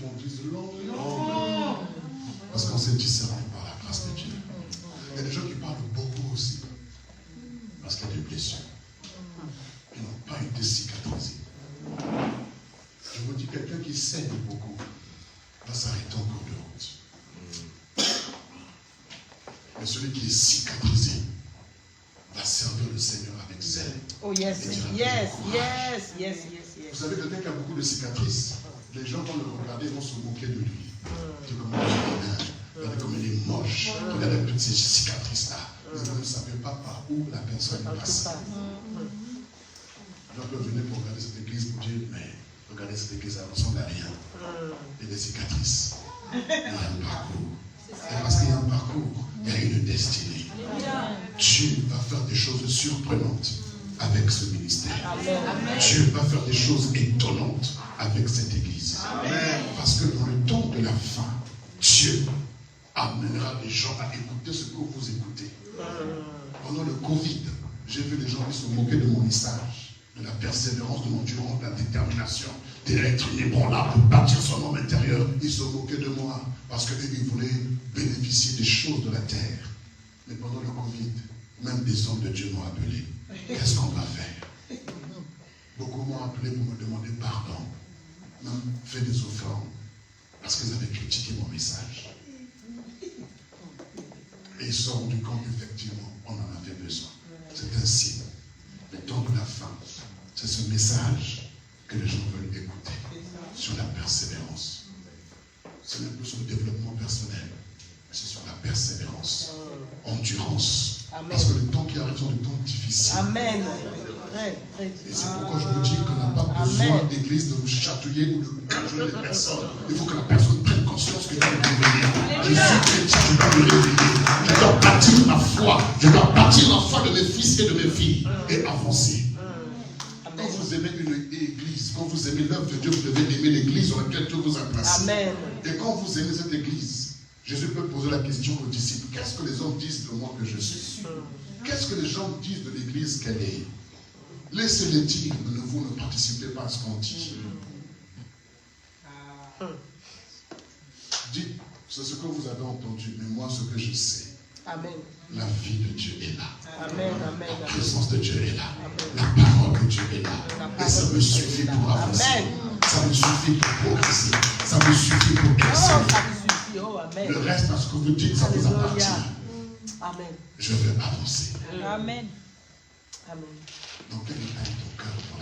long. Parce qu'on s'est discerné par la grâce de Dieu. Il y a des gens qui parlent beaucoup aussi. Parce qu'il y a des blessures. Ils n'ont pas été cicatrisés. Je vous dis, quelqu'un qui saigne beaucoup va s'arrêter en cours de route. Mais celui qui est cicatrisé va servir le Seigneur avec zèle. Oh yes, yes. Vous savez, quelqu'un qui a beaucoup de cicatrices, les gens vont le regarder et vont se moquer de lui. Dire comment il est bien, regardez comme il est moche, regardez toutes ces cicatrices-là. Mais vous ne savez pas par où la personne est passée. Les gens peuvent venir pour regarder cette église pour dire, mais regardez cette église, elle ne ressemble à rien. Il y a des cicatrices. Il y a un parcours. Et parce qu'il y a un parcours, il y a une destinée. Dieu va faire des choses surprenantes avec ce ministère. Dieu va faire des choses étonnantes avec cette église. Parce que dans le temps de la fin, Dieu amènera les gens à écouter ce que vous écoutez. Pendant le Covid, j'ai vu les gens qui se moquaient de mon message, de la persévérance, de l'endurance, de la détermination, d'être inébranlable, de bâtir son homme intérieur. Ils se moquaient de moi parce qu'ils voulaient bénéficier des choses de la terre. Mais pendant le Covid, même des hommes de Dieu m'ont appelé. Qu'est-ce qu'on va faire? Beaucoup m'ont appelé pour me demander pardon, même fait des offrandes, parce qu'ils avaient critiqué mon message. Et ils se sont rendus compte qu'effectivement, on en avait besoin. C'est un signe. Le temps de la fin, c'est ce message que les gens veulent écouter sur la persévérance. Ce n'est plus sur le développement personnel, mais c'est sur la persévérance, endurance. Amen. Parce que le temps qui arrive sont des temps difficiles. Amen. Et c'est pourquoi je vous dis qu'on n'a pas besoin d'église de vous chatouiller ou de cajoler les personnes. Il faut que la personne prenne conscience que Dieu est réveillé. Je suis chrétien, je dois me réveiller. Je dois bâtir ma foi. Je dois bâtir la foi de mes fils et de mes filles et avancer. Quand vous aimez une église, quand vous aimez l'œuvre de Dieu, vous devez aimer l'église dans laquelle Dieu vous a placé. Amen. Et quand vous aimez cette église, Jésus peut poser la question aux disciples, qu'est-ce que les hommes disent de moi que je suis? Qu'est-ce que les gens disent de l'église qu'elle est? Laissez-les dire, mais vous ne participez pas à ce qu'on dit. Dites, c'est ce que vous avez entendu, mais moi ce que je sais. Amen. La vie de Dieu est là. Amen, amen, La présence de Dieu est là. La parole de Dieu est là. Et ça me suffit pour avancer. Ça Ça me suffit pour progresser. Ça me suffit pour crescer. Oh, ça me suffit. Oh, amen. Le reste, parce que vous dites, ça vous appartient. Amen. Je veux avancer. Amen. Amen. Dans quel état est ton cœur pour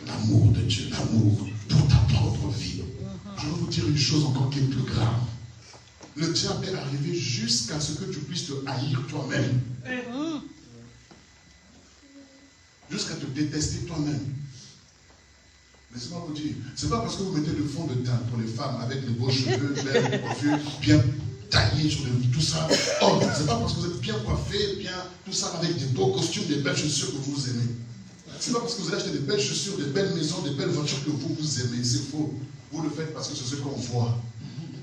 l'amour de Dieu, l'amour pour ta propre vie? Je vais vous dire une chose encore qui est plus grave. Le diable est arrivé jusqu'à ce que tu puisses te haïr toi-même. Jusqu'à te détester toi-même. Laissez-moi vous dire, c'est pas parce que vous mettez le fond de teint pour les femmes avec les beaux cheveux, belles coiffures, bien taillés sur tout ça. Oh, c'est pas parce que vous êtes bien coiffés, bien tout ça avec des beaux costumes, des belles chaussures que vous aimez. C'est pas parce que vous allez acheter des belles chaussures, des belles maisons, des belles voitures que vous aimez. C'est faux. Vous le faites parce que c'est ce qu'on voit.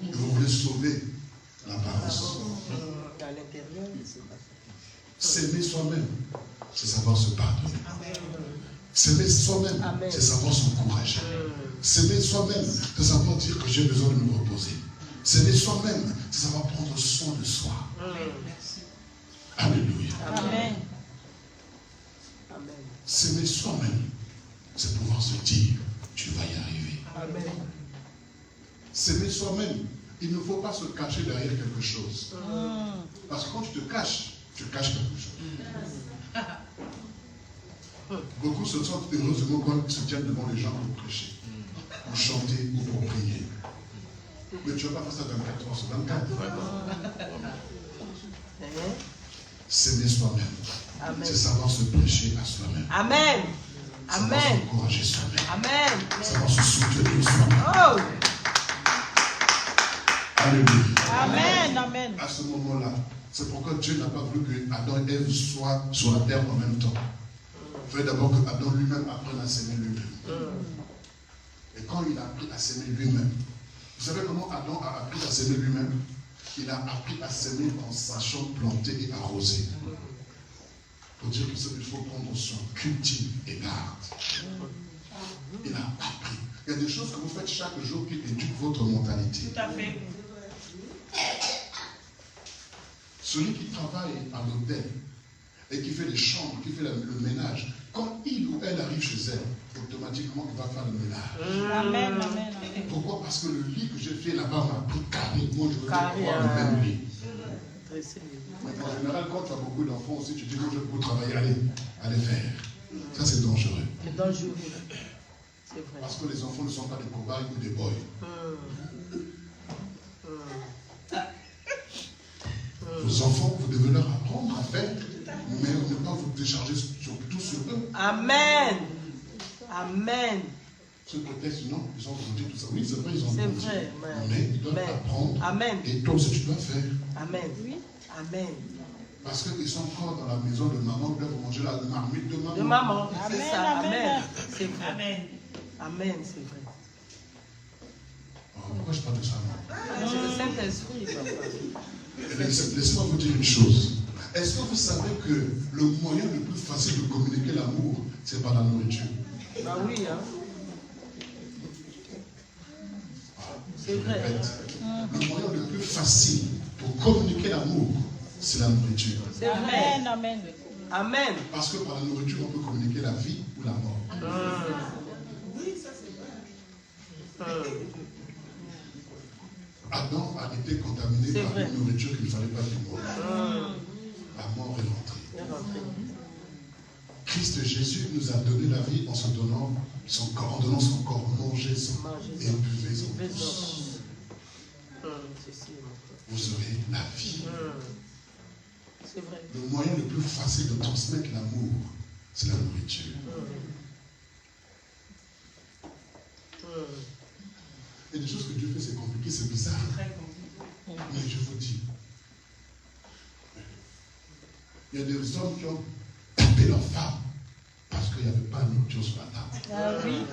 Et vous voulez sauver l'apparence. À l'intérieur, c'est pas ça. S'aimer soi-même, c'est savoir se pardonner. S'aimer soi-même, c'est savoir s'encourager. S'aimer soi-même, c'est savoir dire que j'ai besoin de me reposer. S'aimer soi-même, c'est savoir prendre soin de soi. Alléluia. Amen. S'aimer soi-même, c'est pouvoir se dire, tu vas y arriver. Amen. S'aimer soi-même, il ne faut pas se cacher derrière quelque chose. Parce que quand tu caches quelque chose. Beaucoup se sentent heureusement quand ils se tiennent devant les gens pour prêcher, pour chanter ou pour prier. Mais tu ne vas pas faire ça 24 heures sur 24. S'aimer soi-même, c'est savoir se prêcher à soi-même. Amen. Savoir Amen. s'encourager soi-même. Amen. Savoir se soutenir soi-même. Oh. Alléluia. Amen. Amen. À ce moment-là, c'est pourquoi Dieu n'a pas voulu que Adam et Ève soient sur la terre en même temps. Il fallait d'abord que Adam lui-même apprenne à s'aimer lui-même. Et quand il a appris à s'aimer lui-même, vous savez comment Adam a appris à s'aimer lui-même? Il a appris à s'aimer en sachant planter et arroser. Pour dire que ce qu'il faut prendre soin, cultive et garde. Il a appris. Il y a des choses que vous faites chaque jour qui éduquent votre mentalité. Tout à fait. Celui qui travaille à l'hôtel et qui fait les chambres, qui fait le ménage, quand il ou elle arrive chez elle, automatiquement il va faire le ménage. Amen, amen, amen. Pourquoi? Parce que le lit que j'ai fait là-bas m'a pris carré. Moi, je veux avoir le même lit. En général, quand tu as beaucoup d'enfants aussi, tu dis, moi, je veux beaucoup travailler, allez faire. Ça, c'est dangereux. C'est dangereux. C'est vrai. Parce que les enfants ne sont pas des cobayes ou des boys. Vos enfants, vous devez leur apprendre à faire, mais ne pas vous décharger surtout sur eux. Amen. Amen. Ceux qui testent, non, ils ont grandi, tout ça. Oui, c'est vrai, ils ont C'est grandi. vrai. Mais ils doivent apprendre. Amen. Et toi aussi, tu dois faire. Amen. Oui. Amen. Parce qu'ils sont encore dans la maison de maman, ils doivent manger la marmite de maman. De maman. Amen, C'est ça. amen. Amen. C'est vrai. Amen. Amen, c'est vrai. Oh, pourquoi je parle de ça, non? C'est le Saint-Esprit, papa. Laissez-moi vous dire une chose. Est-ce que vous savez que le moyen le plus facile de communiquer l'amour, c'est par la nourriture? Bah oui, hein. Je répète. Le moyen le plus facile pour communiquer l'amour, c'est la nourriture. C'est vrai. Amen, amen. Amen. Parce que par la nourriture, on peut communiquer la vie ou la mort. Adam a été contaminé C'est par vrai. une nourriture qu'il ne fallait pas qu'il meure. La mort est rentrée. Christ Jésus nous a donné la vie en se donnant son corps, en donnant son corps, mangez son et buvez son pouce. Vous aurez la vie. C'est vrai. Le moyen le plus facile de transmettre l'amour, c'est la nourriture. Il y a des choses que Dieu fait, c'est compliqué, c'est bizarre. Mais je vous dis, il y a des hommes qui ont tapé leur femme parce qu'il n'y avait pas de nourriture sur la table. Ah oui.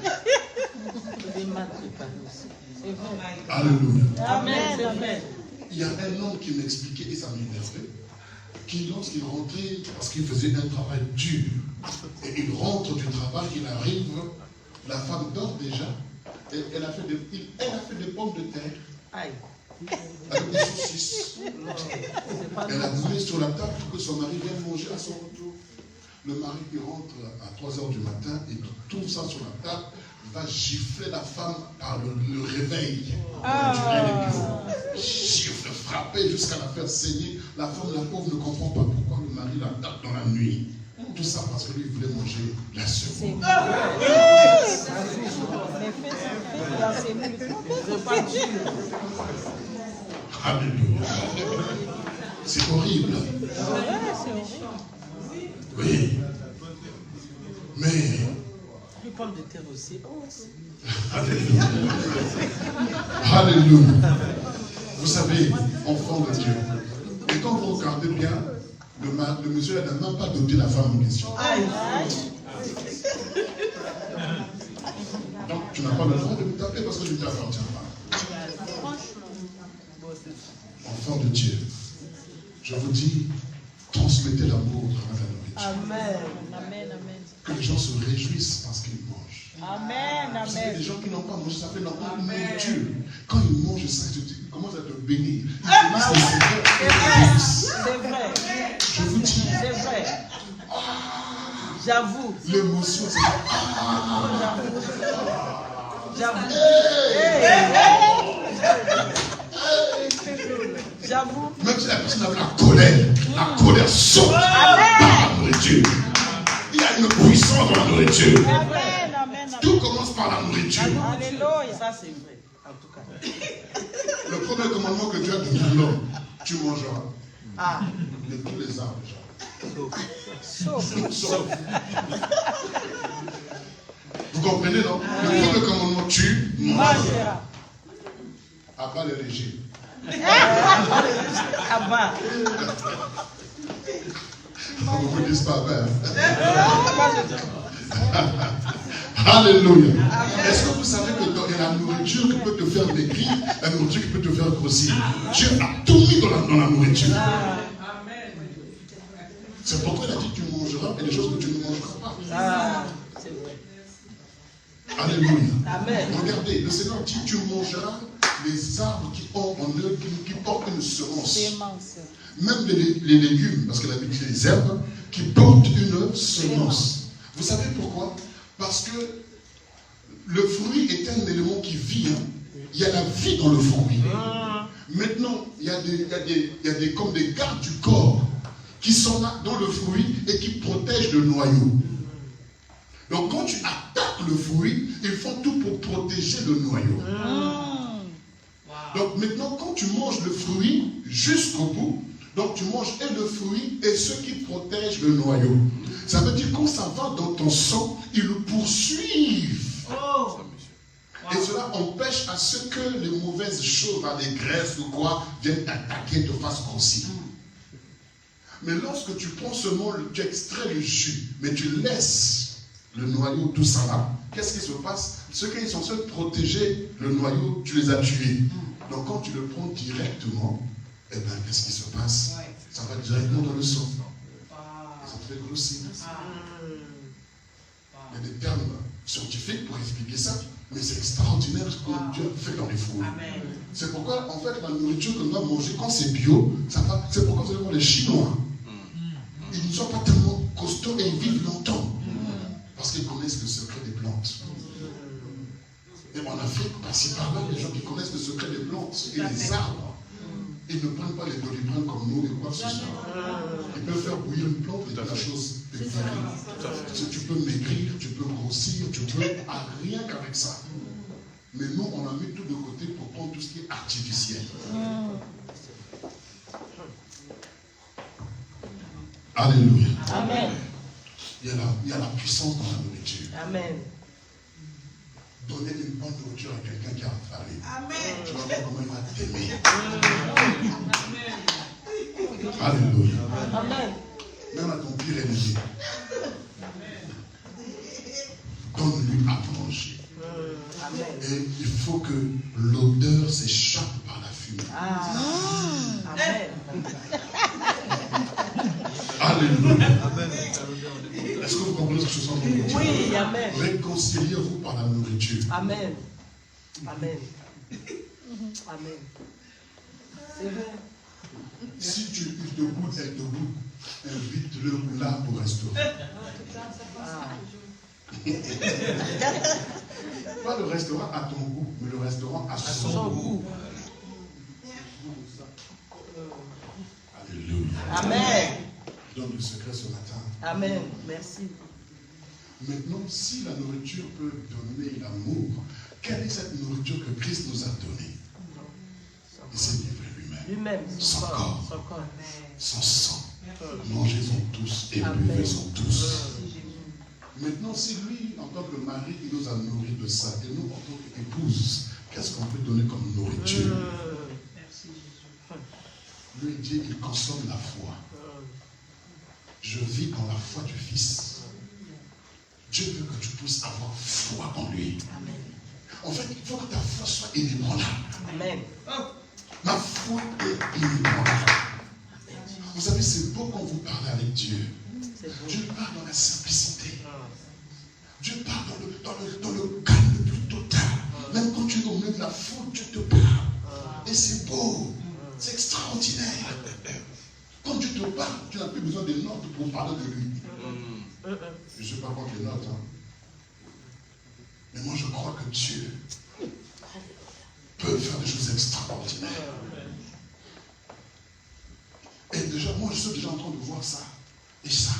C'est vrai. Alléluia. Amen, amen. Il y a un homme qui m'expliquait, et ça m'énervait, qui lorsqu'il rentrait, parce qu'il faisait un travail dur, et il rentre du travail, il arrive, la femme dort déjà, et elle a fait des pommes de terre, Aïe. avec des saucisses. Elle a mis sur la table pour que son mari vienne manger à son retour. Le mari qui rentre à 3 h du matin et qui trouve ça sur la table, va gifler la femme par le réveil. Gifle, frapper jusqu'à la faire saigner. La femme, la pauvre, ne comprend pas pourquoi le mari la tape dans la nuit. Tout ça parce que lui voulait manger la seconde. Alléluia. C'est horrible. Oui. Mais. Les pommes de terre aussi. Alléluia. Alléluia. Vous savez, enfant de Dieu, et quand vous regardez bien, le monsieur n'a même pas doté la femme en question. Donc tu n'as pas le droit de me taper parce que je ne t'appartiens pas. Enfant de Dieu, je vous dis, transmettez l'amour à la nourriture. Amen. Amen. Amen. Que les gens se réjouissent parce qu'ils mangent. Amen. Vous savez, Amen. les gens qui n'ont pas mangé, ça fait leur nourriture. Quand ils mangent ça, ils commencent à te bénir. C'est vrai. Je vous dis. C'est vrai. J'avoue. L'émotion, c'est J'avoue. J'avoue. même si la personne avait la colère saute dans la nourriture. Il y a une puissance dans la nourriture. Amen. Amen. Tout commence par la nourriture. Alléluia. Ça, c'est vrai. En tout cas. Le premier commandement que Dieu a donné à l'homme, tu mangeras. Ah. De tous les arbres, déjà. Sauf. Vous comprenez, non? Le premier commandement, tu mangeras. À bas les légers. À bas. On vous dit pas bien. Alléluia. Est-ce que vous savez que la nourriture qui peut te faire maigrir, la nourriture qui peut te faire grossir, Dieu a tout mis dans la nourriture. C'est pourquoi il a dit que tu mangeras et des choses que tu ne mangeras pas. C'est vrai. Alléluia. Amen. Regardez, le Seigneur dit tu mangeras les arbres qui ont en eux, qui portent une semence. Même les légumes, parce qu'il a dit les herbes qui portent une semence. Vous savez pourquoi? Parce que le fruit est un élément qui vit. Il y a la vie dans le fruit. Maintenant, il y a des comme des gardes du corps qui sont là dans le fruit et qui protègent le noyau. Donc quand tu attaques le fruit, ils font tout pour protéger le noyau. Donc maintenant, quand tu manges le fruit jusqu'au bout, donc tu manges et le fruit et ceux qui protègent le noyau. Ça veut dire que quand ça va dans ton sang, ils le poursuivent. Et cela empêche à ce que les mauvaises choses, les graisses ou quoi, viennent t'attaquer, te fassent grossir. Mais lorsque tu prends seulement, tu extrais le jus, mais tu laisses le noyau, tout ça là, qu'est-ce qui se passe? Ceux qui sont censés protéger le noyau, tu les as tués. Donc quand tu le prends directement, eh bien, qu'est-ce qui se passe? Ça va directement dans le sang. Et ça te fait grossir. Il y a des termes scientifiques pour expliquer ça, mais c'est extraordinaire ce que Dieu fait dans les fruits. C'est pourquoi, en fait, la nourriture que nous doit manger, quand c'est bio, ça va. C'est pourquoi vous allez voir les Chinois. Ils ne sont pas tellement costauds et ils vivent longtemps. Parce qu'ils connaissent le secret des plantes. Et en Afrique, par-ci par-là, les gens qui connaissent le secret des plantes et des arbres, ils ne prennent pas les doliprane comme nous, et quoi que ce soit. Ils peuvent faire bouillir une plante et la chose est guérie. Tu peux maigrir, tu peux grossir, tu peux rien qu'avec ça. Mais nous, on a mis tout de côté pour prendre tout ce qui est artificiel. Alléluia. Amen. Il y a la puissance dans la nourriture. Amen. Donner une bonne nourriture à quelqu'un qui a affamé. Amen. Tu vas voir comment il va t'aimer. Alléluia. Amen. Même à ton pire ennemi. Donne-lui à manger. Amen. Et il faut que l'odeur s'échappe par la fumée. Amen. Alléluia. Est-ce que vous comprenez ce que je suis en train de dire? Oui, amen. Réconciliez-vous par la nourriture. Amen. Amen. Amen. C'est vrai. Si tu te goûtes, elle te goûte, invite-le là au restaurant. Pas le restaurant à ton goût, mais le restaurant à son goût. Alléluia. Amen. Je donne le secret ce matin. Amen. Merci. Maintenant, si la nourriture peut donner l'amour, quelle est cette nourriture que Christ nous a donnée? Il s'est livré lui-même. Son corps, son sang. Mangez-en tous et buvez-en tous. Maintenant, si lui, en tant que mari, il nous a nourri de ça, et nous, en tant qu'épouse, qu'est-ce qu'on peut donner comme nourriture? Lui, Dieu, il consomme la foi. Je vis dans la foi du Fils. Dieu veut que tu puisses avoir foi en lui. Amen. En fait, il faut que ta foi soit inébranlable. Amen. Ma foi est inébranlable. Vous savez, c'est beau quand vous parlez avec Dieu. Dieu parle dans la simplicité. Dieu parle dans le calme le plus total. Même quand tu es au milieu de la foule, Dieu te parle. Et c'est beau. C'est extraordinaire. Quand Dieu te parle, tu n'as plus besoin de notes pour parler de lui. Je ne sais pas contre les notes. Mais moi, je crois que Dieu peut faire des choses extraordinaires. Et déjà, moi, je suis déjà en train de voir ça. Et ça.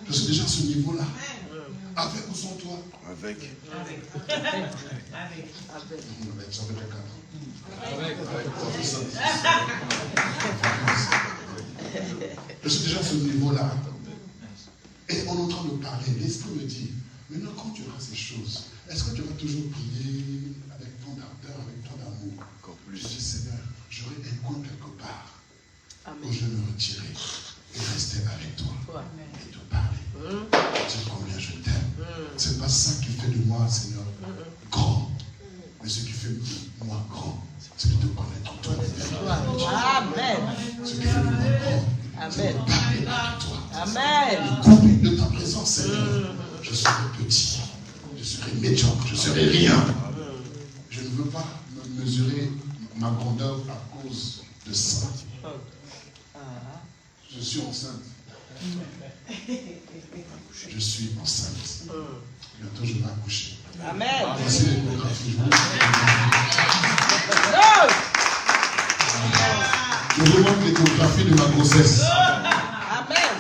Je suis déjà à ce niveau-là. Avec ou sans toi? Avec. Ça fait je suis déjà à ce niveau-là. Et on est en train de parler. L'Esprit me dit, maintenant, quand tu auras ces choses, est-ce que tu vas toujours prier avec ton ardeur, avec ton amour? Je dis, Seigneur, j'aurai un coin quelque part où je me retirer et rester avec toi et te parler. Dire combien je t'aime. C'est pas ça qui fait de moi, Seigneur, grand. Mais ce qui fait de moi grand, c'est de te connaître toi. Amen. Ce qui fait de moi grand, c'est de parler avec toi. Amen. Coupé de ta présence, Seigneur, je serai petit, je serai médiocre, je serai rien. Je ne veux pas me mesurer ma grandeur à cause de ça. Je suis enceinte. Je suis enceinte. Bientôt, je vais accoucher. Amen. Voici l'échographie. Je vous montre l'échographie de ma grossesse. Amen.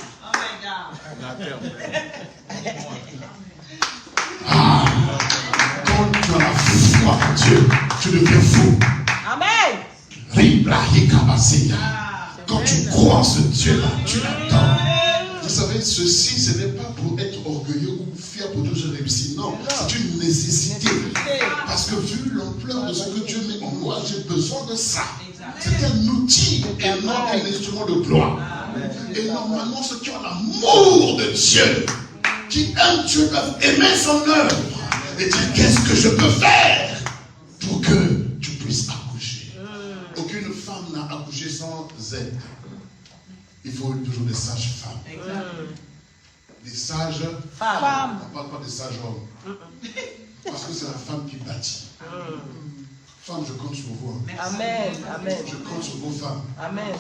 Quand tu as la foi en Dieu, tu deviens fou. Amen. Quand tu crois en ce Dieu-là, tu l'attends. Vous savez, ceci, ce n'est pas pour être orgueilleux ou fier pour dire je réussis. Non, c'est une nécessité. Parce que vu l'ampleur de ce que Dieu met en moi, j'ai besoin de ça. C'est un outil et non un instrument de gloire. Et normalement, ceux qui ont l'amour de Dieu, qui aiment Dieu, doivent aimer son œuvre et dire qu'est-ce que je peux faire pour que tu puisses accoucher. Aucune femme n'a accouché sans aide. Il faut toujours des sages femmes. Des sages femmes. On ne parle pas des sages hommes. Parce que c'est la femme qui bâtit. Femmes, je compte sur vous. Amen. Amen. Je compte sur vos femmes. Amen.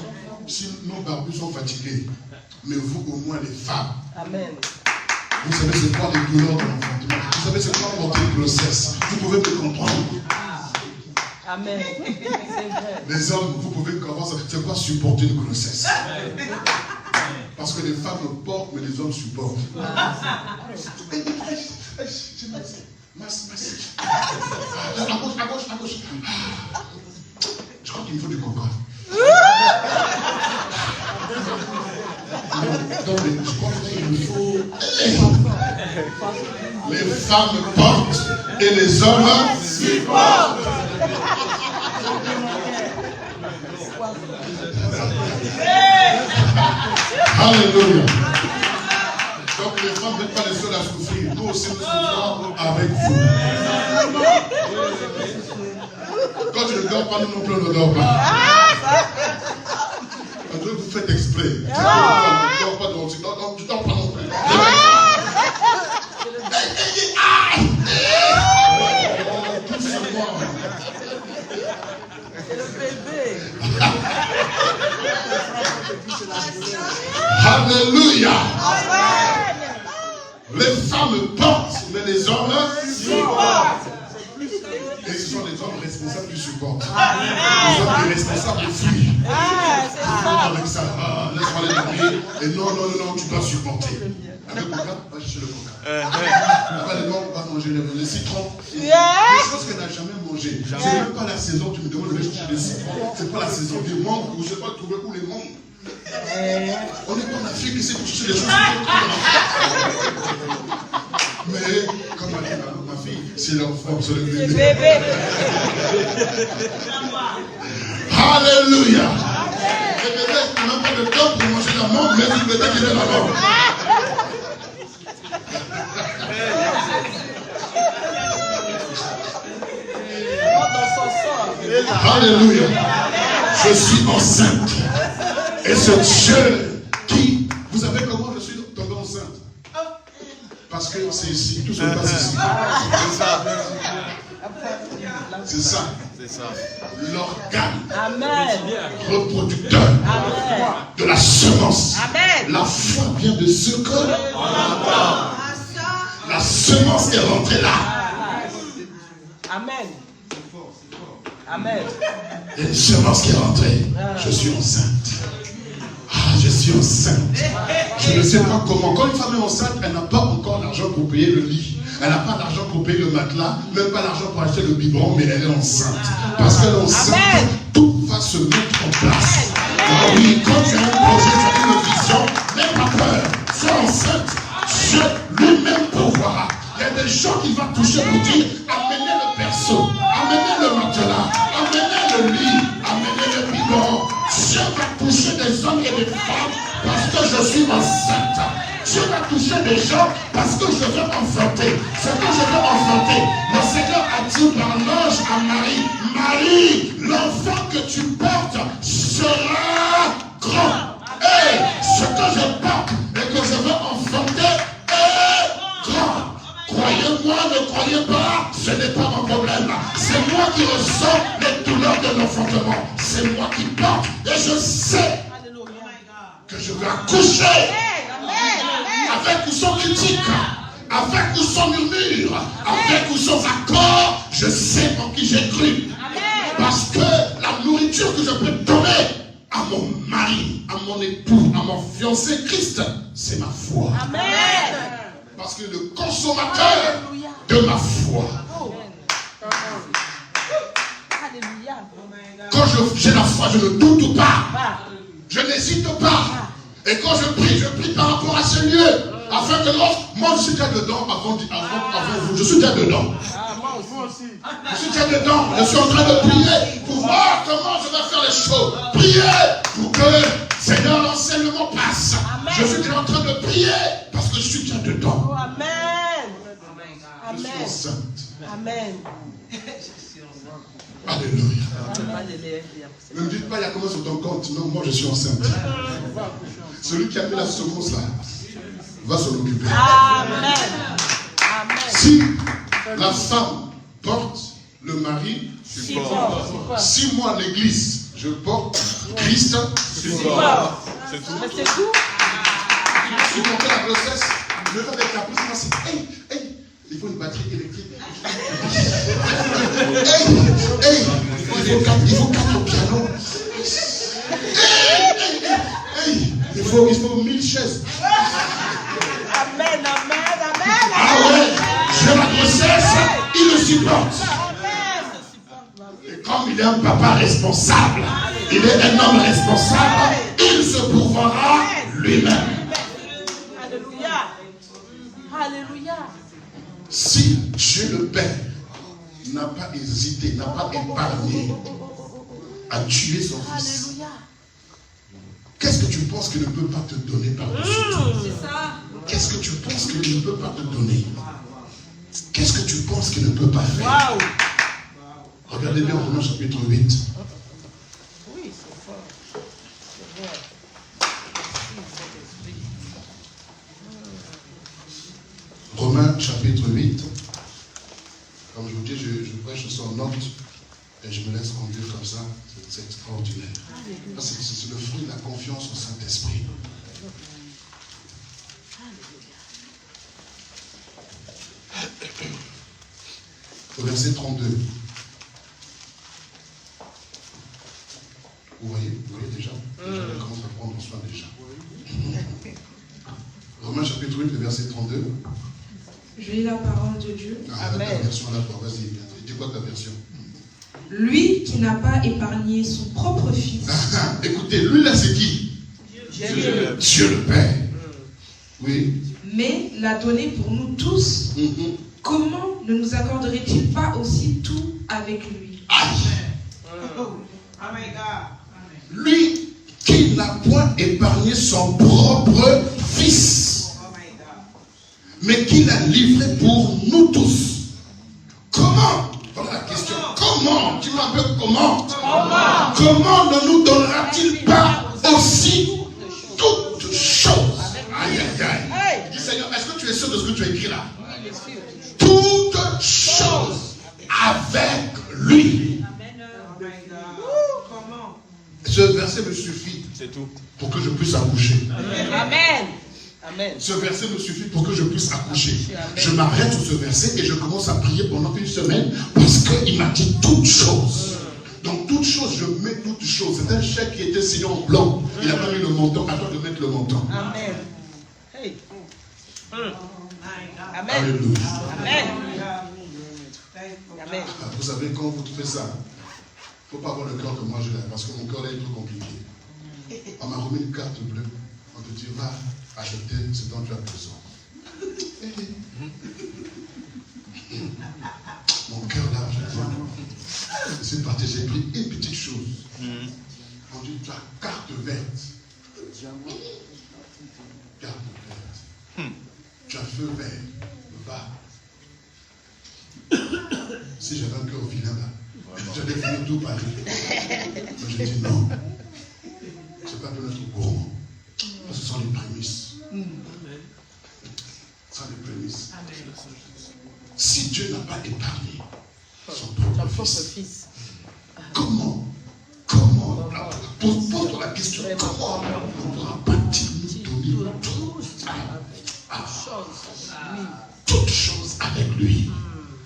Si nos barbus sont fatigués, mais vous au moins les femmes. Amen. Vous savez c'est quoi les douleurs de l'enfantement? Vous savez c'est quoi porter une grossesse? Vous pouvez me comprendre. Amen. C'est vrai. Les hommes, vous pouvez comprendre c'est quoi supporter une grossesse? Parce que les femmes portent, mais les hommes supportent. Merci. À gauche. Je crois qu'il me faut du coca. Donc, je crois qu'il me faut. Les femmes portent et les hommes supportent. Alléluia. Donc les femmes n'êtes pas les seules à souffrir. Nous aussi nous souffrons avec vous. Quand tu ne dors pas, nous non plus on ne dort pas. Vous faites exprès. Tu ne dors pas, donc tu ne dors pas non plus. C'est le bébé. Alléluia. Les femmes portent, mais les hommes supportent. Et ce sont les hommes responsables qui supportent. Les hommes irresponsables fuient. Avec ça, laisse-moi les dormir. Et non, tu dois supporter. Avec le coca, va chercher le coca. Pas les noms, va manger le citron. Des choses qu'elle n'a jamais mangées. C'est même pas la saison, tu me demandes de chercher des citrons. C'est pas la saison des mangues, ou je ne sais pas trouver où les mangues. On n'est pas en Afrique, c'est pour chercher des choses. Mais, comme a dit ma fille, c'est l'enfant, c'est le bébé. Alléluia. Le bébé n'a même pas de temps pour manger la mangue, mais le bébé qui est la mangue. Alléluia. Je suis enceinte. Et ce Dieu qui... Vous savez comment je suis tombé enceinte? Parce que c'est ici. Tout se passe ici. C'est ça. L'organe reproducteur de la semence. La foi vient de ce que on entend. La semence est rentrée là. Amen. Amen. Il y a une semence qui est rentrée. Je suis enceinte. Je suis enceinte. Je ne sais pas comment. Quand une femme est enceinte, elle n'a pas encore l'argent pour payer le lit. Elle n'a pas l'argent pour payer le matelas, même pas l'argent pour acheter le biberon, mais elle est enceinte. Parce qu'elle est enceinte, tout va se mettre en place. Oui, quand tu as un projet, tu as une vision, n'aie pas peur. Sois enceinte. Dieu lui-même pourvoira. Il y a des gens qui vont toucher pour dire, amenez le berceau, amenez le matelas, amenez le lit, amenez le biberon. Dieu va toucher des hommes et des femmes parce que je suis enceinte. Dieu va toucher des gens parce que je veux enfanter. Ce que je veux enfanter, le Seigneur a dit par l'ange à Marie, Marie, l'enfant que tu portes sera grand. Et ce que je porte et que je veux enfanter est grand. Croyez-moi, ne croyez pas, ce n'est pas mon problème. C'est moi qui ressens les douleurs de l'enfantement. C'est moi qui porte et je sais que je vais accoucher. Avec ou sans critique, avec ou sans murmure, avec ou sans accord, je sais en qui j'ai cru. Parce que la nourriture que je peux donner à mon mari, à mon époux, à mon fiancé Christ, c'est ma foi. Amen. Parce que le consommateur de ma foi. Quand j'ai la foi, je ne doute pas. Je n'hésite pas. Et quand je prie par rapport à ce lieu. Afin que moi je suis déjà dedans avant vous. Je suis déjà dedans. Moi aussi. Je suis déjà dedans. Je suis en train de prier pour voir comment je vais faire les choses. Prier pour que, Seigneur, l'enseignement passe. Amen. Je suis déjà en train de prier parce que je suis déjà dedans. Oh, amen. Je suis enceinte. Amen. Alléluia. Ne me dites pas, il y a comment sur ton compte. Non, moi je suis enceinte. Celui qui a mis la semence là va s'en occuper. Amen. Amen. Si la femme porte, le mari supporte. Si moi l'église, je porte, Christ supporte. C'est tout. Mais c'est tout. Supporter la grossesse, le fait avec la puissance, c'est il faut une batterie électrique. Il faut 4 pianos. Il faut 1000 chaises. Amen, amen, amen. Ah ouais, j'ai la grossesse, il le supporte. Et comme il est un papa responsable, il est un homme responsable, il se pourvoira lui-même. Alléluia. Alléluia. Si Dieu le Père n'a pas hésité, n'a pas épargné à tuer son fils, qu'est-ce que tu penses qu'il ne peut pas te donner par-dessus tout? Qu'est-ce que tu penses qu'il ne peut pas te donner? Qu'est-ce que tu penses qu'il ne peut pas faire? Regardez bien Romains chapitre 8. Oui, c'est fort. Romains chapitre 8. Comme je vous dis, je prêche sans note et je me laisse conduire comme ça. C'est extraordinaire. C'est le fruit de la confiance au Saint-Esprit. au verset 32. Vous voyez déjà, on commence à prendre soin déjà. Romains chapitre 8, le verset 32. Je lis la parole de Dieu. Amen. Ta version là-bas, vas-y, dis quoi ta version? Lui qui n'a pas épargné son propre fils. Écoutez, lui là c'est qui? Dieu le Père. Oui. Mais l'a donné pour nous tous. Comment ne nous accorderait-il pas aussi tout avec lui? Lui qui n'a point épargné son propre fils, mais qui l'a livré pour nous tous. Comment? Voilà la question. Comment? Tu m'appelles comment? Comment ne nous donnera-t-il pas aussi toutes choses? Aïe, aïe, aïe. Dis Seigneur, est-ce que tu es sûr de ce que tu as écrit là? Toutes choses avec lui. Ce verset me suffit pour que je puisse accoucher. Amen. Amen. Ce verset me suffit pour que je puisse accoucher. Je m'arrête sur ce verset et je commence à prier pendant une semaine parce qu'il m'a dit toutes choses. Donc toutes choses, je mets toutes choses. C'est un chèque qui était signé en blanc. Il n'a pas mis le montant. À toi de mettre le montant. Amen. Hey. Amen. Alléluia. Amen. Amen. Vous savez, quand vous faites ça, il ne faut pas avoir le cœur que moi j'ai là, parce que mon cœur est trop compliqué. On m'a remis une carte bleue. On te dit, va acheter ce dont tu as besoin. Mon cœur là, je suis parti, j'ai pris une petite chose. On dit, tu as carte verte. Carte verte. Tu as feu vert. Va. Si j'avais un cœur vilain là, j'allais finir tout par lui. Mais je dis non. Ce n'est pas pour notre courant. Ce sont les prémices. Ce sont les prémices. Si Dieu n'a pas épargné son propre fils, comment pose-toi la question, comment ne pourra-t-il nous donner toutes choses avec lui?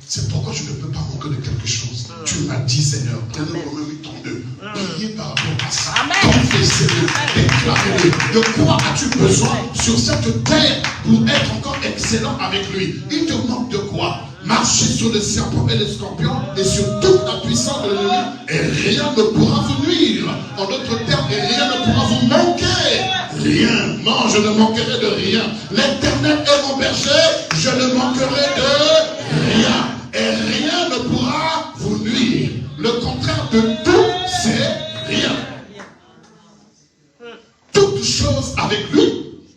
C'est pourquoi je ne peux pas manquer de quelque chose. Tu m'as dit, Seigneur, prenez Romains 8:32. Priez par rapport à ça. Confessez-le, déclarez-le. De quoi as-tu besoin sur cette terre pour être encore excellent avec lui? Il te manque de quoi? Marcher sur les serpents et les scorpions et sur toute la puissance de l'ennemi, et rien ne pourra vous nuire. En d'autres termes, et rien ne pourra vous manquer. Rien. Non, je ne manquerai de rien. L'Éternel est mon berger, je ne manquerai de rien. Et rien ne pourra vous nuire. Le contraire de tout, c'est rien. Toutes choses avec lui,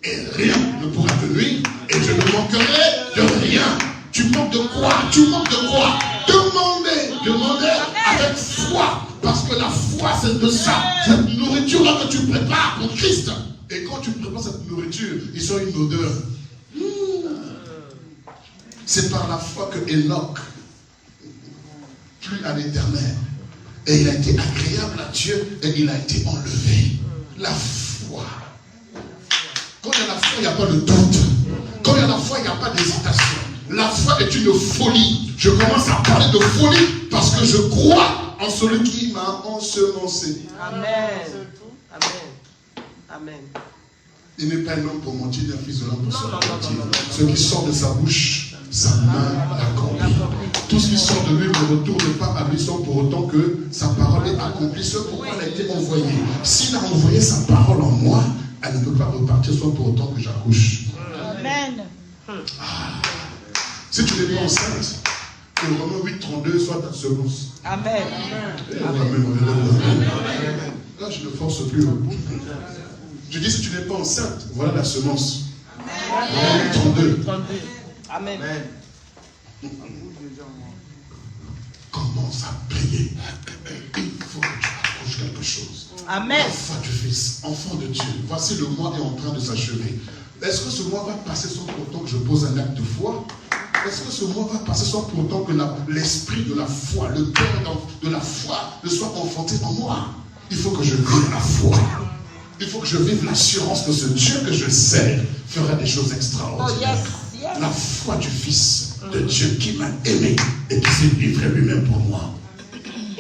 et rien ne pourra te nuire. Et je ne manquerai de rien. Tu manques de quoi? Tu manques de quoi? Demandez avec foi. Parce que la foi, c'est de ça. Cette nourriture-là que tu prépares pour Christ. Et quand tu prépares cette nourriture, il sort une odeur. C'est par la foi que Enoch plut à l'Éternel. Et il a été agréable à Dieu et il a été enlevé. La foi. Quand il y a la foi, il n'y a pas de doute. Quand il y a la foi, il n'y a pas d'hésitation. La foi est une folie. Je commence à parler de folie parce que je crois en celui qui m'a ensemencé. Amen. Amen. Amen. Il n'est pas un homme pour mentir, ni un fils de l'homme pour se mentir. Ce qui sort de sa bouche, sa main l'accomplit. Tout ce qui sort de lui ne retourne pas à lui sans pour autant que sa parole est accomplie. Ce pourquoi elle a été envoyée. S'il a envoyé sa parole en moi, elle ne peut pas repartir sans pour autant que j'accouche. Amen. Si tu n'es pas enceinte, que Romains 8:32 soit ta semence. Amen. Là, je ne force plus. Je dis, si tu n'es pas enceinte, voilà la semence. Romains 8:32. Amen. Commence à prier. Il faut que tu accouches quelque chose. Amen. Enfant du Fils, enfant de Dieu. Voici le mois est en train de s'achever. Est-ce que ce mois va passer sans pour autant que je pose un acte de foi? Est-ce que ce mois va passer sans pour autant que l'esprit de la foi, le cœur de la foi ne soit enfanté en moi? Il faut que je vive la foi. Il faut que je vive l'assurance que ce Dieu que je sers fera des choses extraordinaires. La foi du Fils. de Dieu qui m'a aimé et qui s'est livré lui-même pour moi.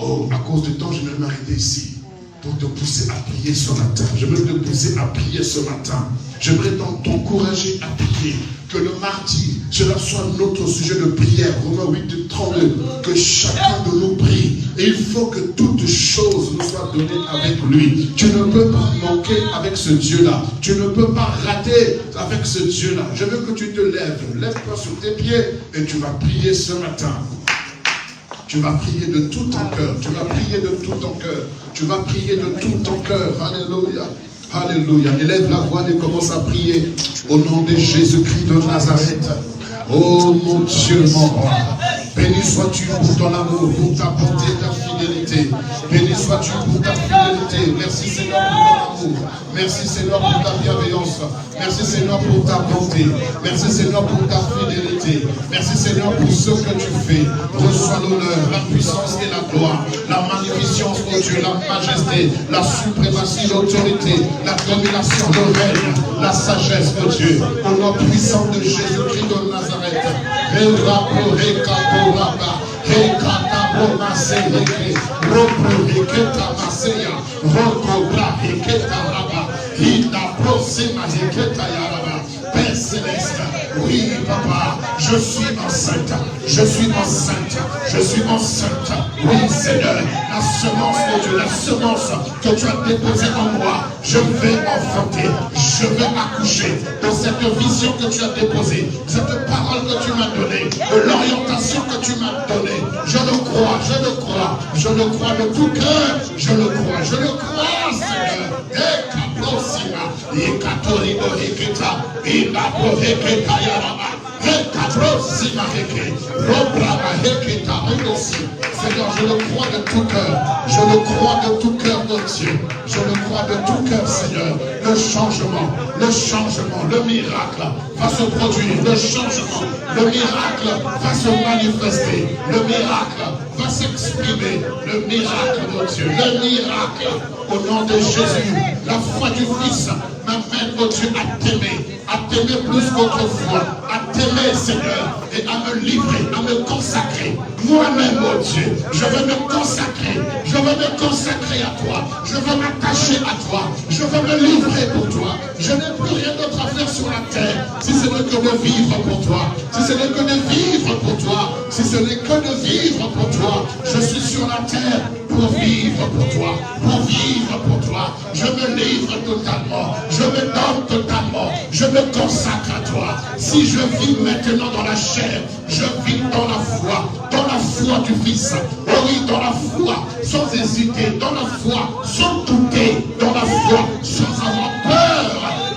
Oh, à cause du temps, je vais m'arrêter ici pour te pousser à prier ce matin. J'aimerais te pousser à prier ce matin. J'aimerais t'encourager à prier. Que le mardi, cela soit notre sujet de prière. Romains 8, 32. Que chacun de nous prie. Et il faut que toutes choses nous soient données avec lui. Tu ne peux pas manquer avec ce Dieu-là. Tu ne peux pas rater avec ce Dieu-là. Je veux que tu te lèves. Lève-toi sur tes pieds et tu vas prier ce matin. Tu vas prier de tout ton cœur. Tu vas prier de tout ton cœur. Tu vas prier de tout ton cœur. Alléluia. Alléluia. Élève la voix et commence à prier au nom de Jésus-Christ de Nazareth. Oh mon Dieu, mon roi. Béni sois-tu pour ton amour, pour ta bonté, ta fidélité. Béni sois-tu pour ta fidélité. Merci Seigneur pour ton amour. Merci Seigneur pour ta bienveillance. Merci Seigneur pour ta bonté. Merci Seigneur pour ta fidélité. Merci Seigneur pour ce que tu fais. Reçois l'honneur, la puissance et la gloire. La magnificence, oh Dieu, la majesté, la suprématie, l'autorité, la domination, le règne, la sagesse, oh Dieu. Au nom puissant de Jésus-Christ de Nazareth. Père Céleste, oui papa, je suis enceinte, je suis enceinte, je suis enceinte. Oui Seigneur, la semence de Dieu, la semence que tu as déposée en moi, je vais enfanter, je vais accoucher de cette vision que tu as déposée, cette parole que tu m'as donnée, de l'orientation que tu m'as donnée. Je le crois, je le crois, je le crois de tout cœur, je le crois, Seigneur. Seigneur, je le crois de tout cœur. Je le crois de tout cœur, mon Dieu. Je le crois de tout cœur, Seigneur. Le changement, le miracle va se produire. Le changement, le miracle va se manifester. Le miracle va s'exprimer. Le miracle, mon Dieu. Le miracle. Au nom de Jésus, la foi du Fils m'amène, mon Dieu, à t'aimer plus qu'autrefois, à t'aimer, Seigneur, et à me livrer, à me consacrer. Moi-même, mon Dieu, je veux me consacrer à toi, je veux m'attacher à toi, je veux me livrer pour toi. Je n'ai plus rien d'autre à faire sur la terre, si ce n'est que de vivre pour toi, si ce n'est que de vivre pour toi, si ce n'est que de vivre pour toi. Je suis sur la terre pour vivre pour toi, pour vivre pour toi. Je me livre totalement, je me donne totalement, je me consacre à toi. Si je vis maintenant dans la chair, je vis dans la foi du Fils. Oh oui, dans la foi, sans hésiter, dans la foi, sans douter, dans la foi, sans avoir peur,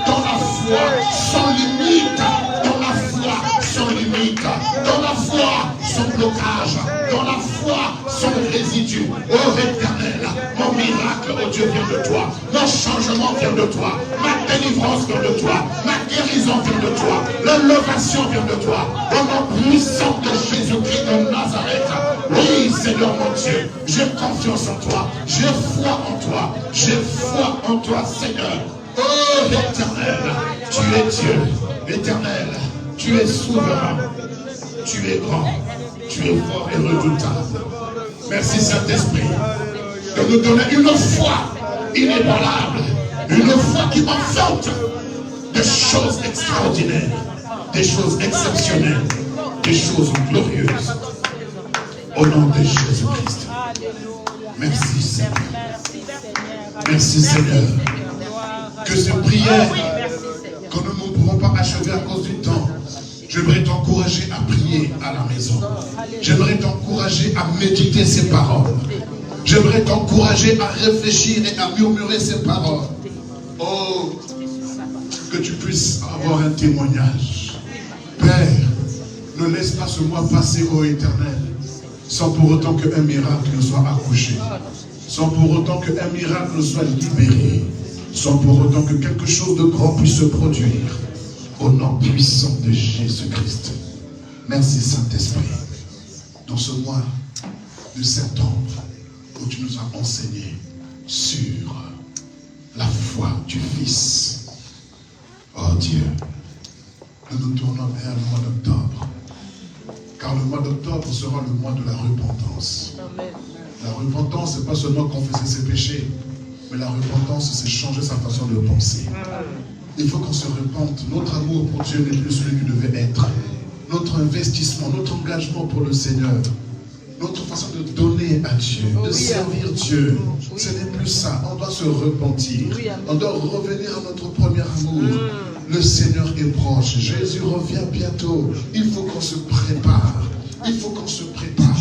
dans la foi, sans limite, dans la foi, sans limite, dans la foi, sans blocage, dans la foi, sans résidu. Oh Éternel, mon miracle, oh Dieu, vient de toi. Mon changement vient de toi. Ma délivrance vient de toi. Ma guérison vient de toi. L'élevation vient de toi. Au nom puissant de Jésus-Christ de Nazareth. Oui, Seigneur mon Dieu, j'ai confiance en toi. J'ai foi en toi. J'ai foi en toi, Seigneur. Oh Éternel, tu es Dieu. Éternel, tu es souverain. Tu es grand. Tu es fort et redoutable. Merci Saint-Esprit de nous donner une foi inébranlable, une foi qui m'enfante de choses extraordinaires, des choses exceptionnelles, des choses glorieuses. Au nom de Jésus-Christ. Merci Seigneur. Merci Seigneur. Que ces prières que nous ne pouvons pas achever à cause du temps, j'aimerais t'encourager à prier à la maison. J'aimerais t'encourager à méditer ces paroles. J'aimerais t'encourager à réfléchir et à murmurer ces paroles. Oh, que tu puisses avoir un témoignage. Père, ne laisse pas ce mois passer, ô Éternel, sans pour autant qu'un miracle ne soit accouché, sans pour autant qu'un miracle ne soit libéré, sans pour autant que quelque chose de grand puisse se produire. Au nom puissant de Jésus-Christ. Merci Saint-Esprit. Dans ce mois de septembre, où tu nous as enseigné sur la foi du Fils. Oh Dieu, nous nous tournons vers le mois d'octobre. Car le mois d'octobre sera le mois de la repentance. Amen. La repentance, ce n'est pas seulement confesser ses péchés, mais la repentance, c'est changer sa façon de penser. Il faut qu'on se repente. Notre amour pour Dieu n'est plus celui qu'il devait être. Notre investissement, notre engagement pour le Seigneur, notre façon de donner à Dieu, de servir Dieu, ce n'est plus ça. On doit se repentir. On doit revenir à notre premier amour. Le Seigneur est proche. Jésus revient bientôt. Il faut qu'on se prépare. Il faut qu'on se prépare.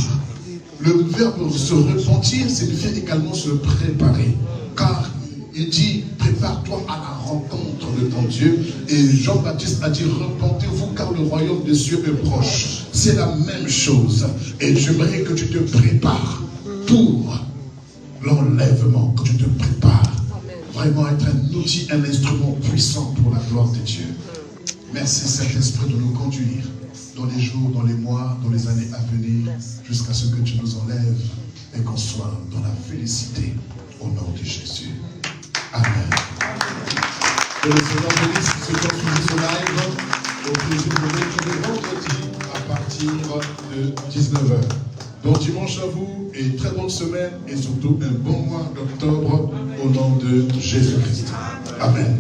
Le verbe se repentir signifie également se préparer. Car il dit, prépare-toi à la rencontre de ton Dieu. Et Jean-Baptiste a dit, repentez-vous car le royaume des cieux est proche. C'est la même chose. Et j'aimerais que tu te prépares pour l'enlèvement, que tu te prépares. Vraiment être un outil, un instrument puissant pour la gloire de Dieu. Merci Saint-Esprit de nous conduire dans les jours, dans les mois, dans les années à venir, jusqu'à ce que tu nous enlèves et qu'on soit dans la félicité au nom de Jésus. Amen. Que le Seigneur bénisse ceux qui ont suivi ce live au plaisir de retrouver vendredi à partir de 19h. Bon dimanche à vous et très bonne semaine et surtout un bon mois d'octobre au nom de Jésus-Christ. Amen.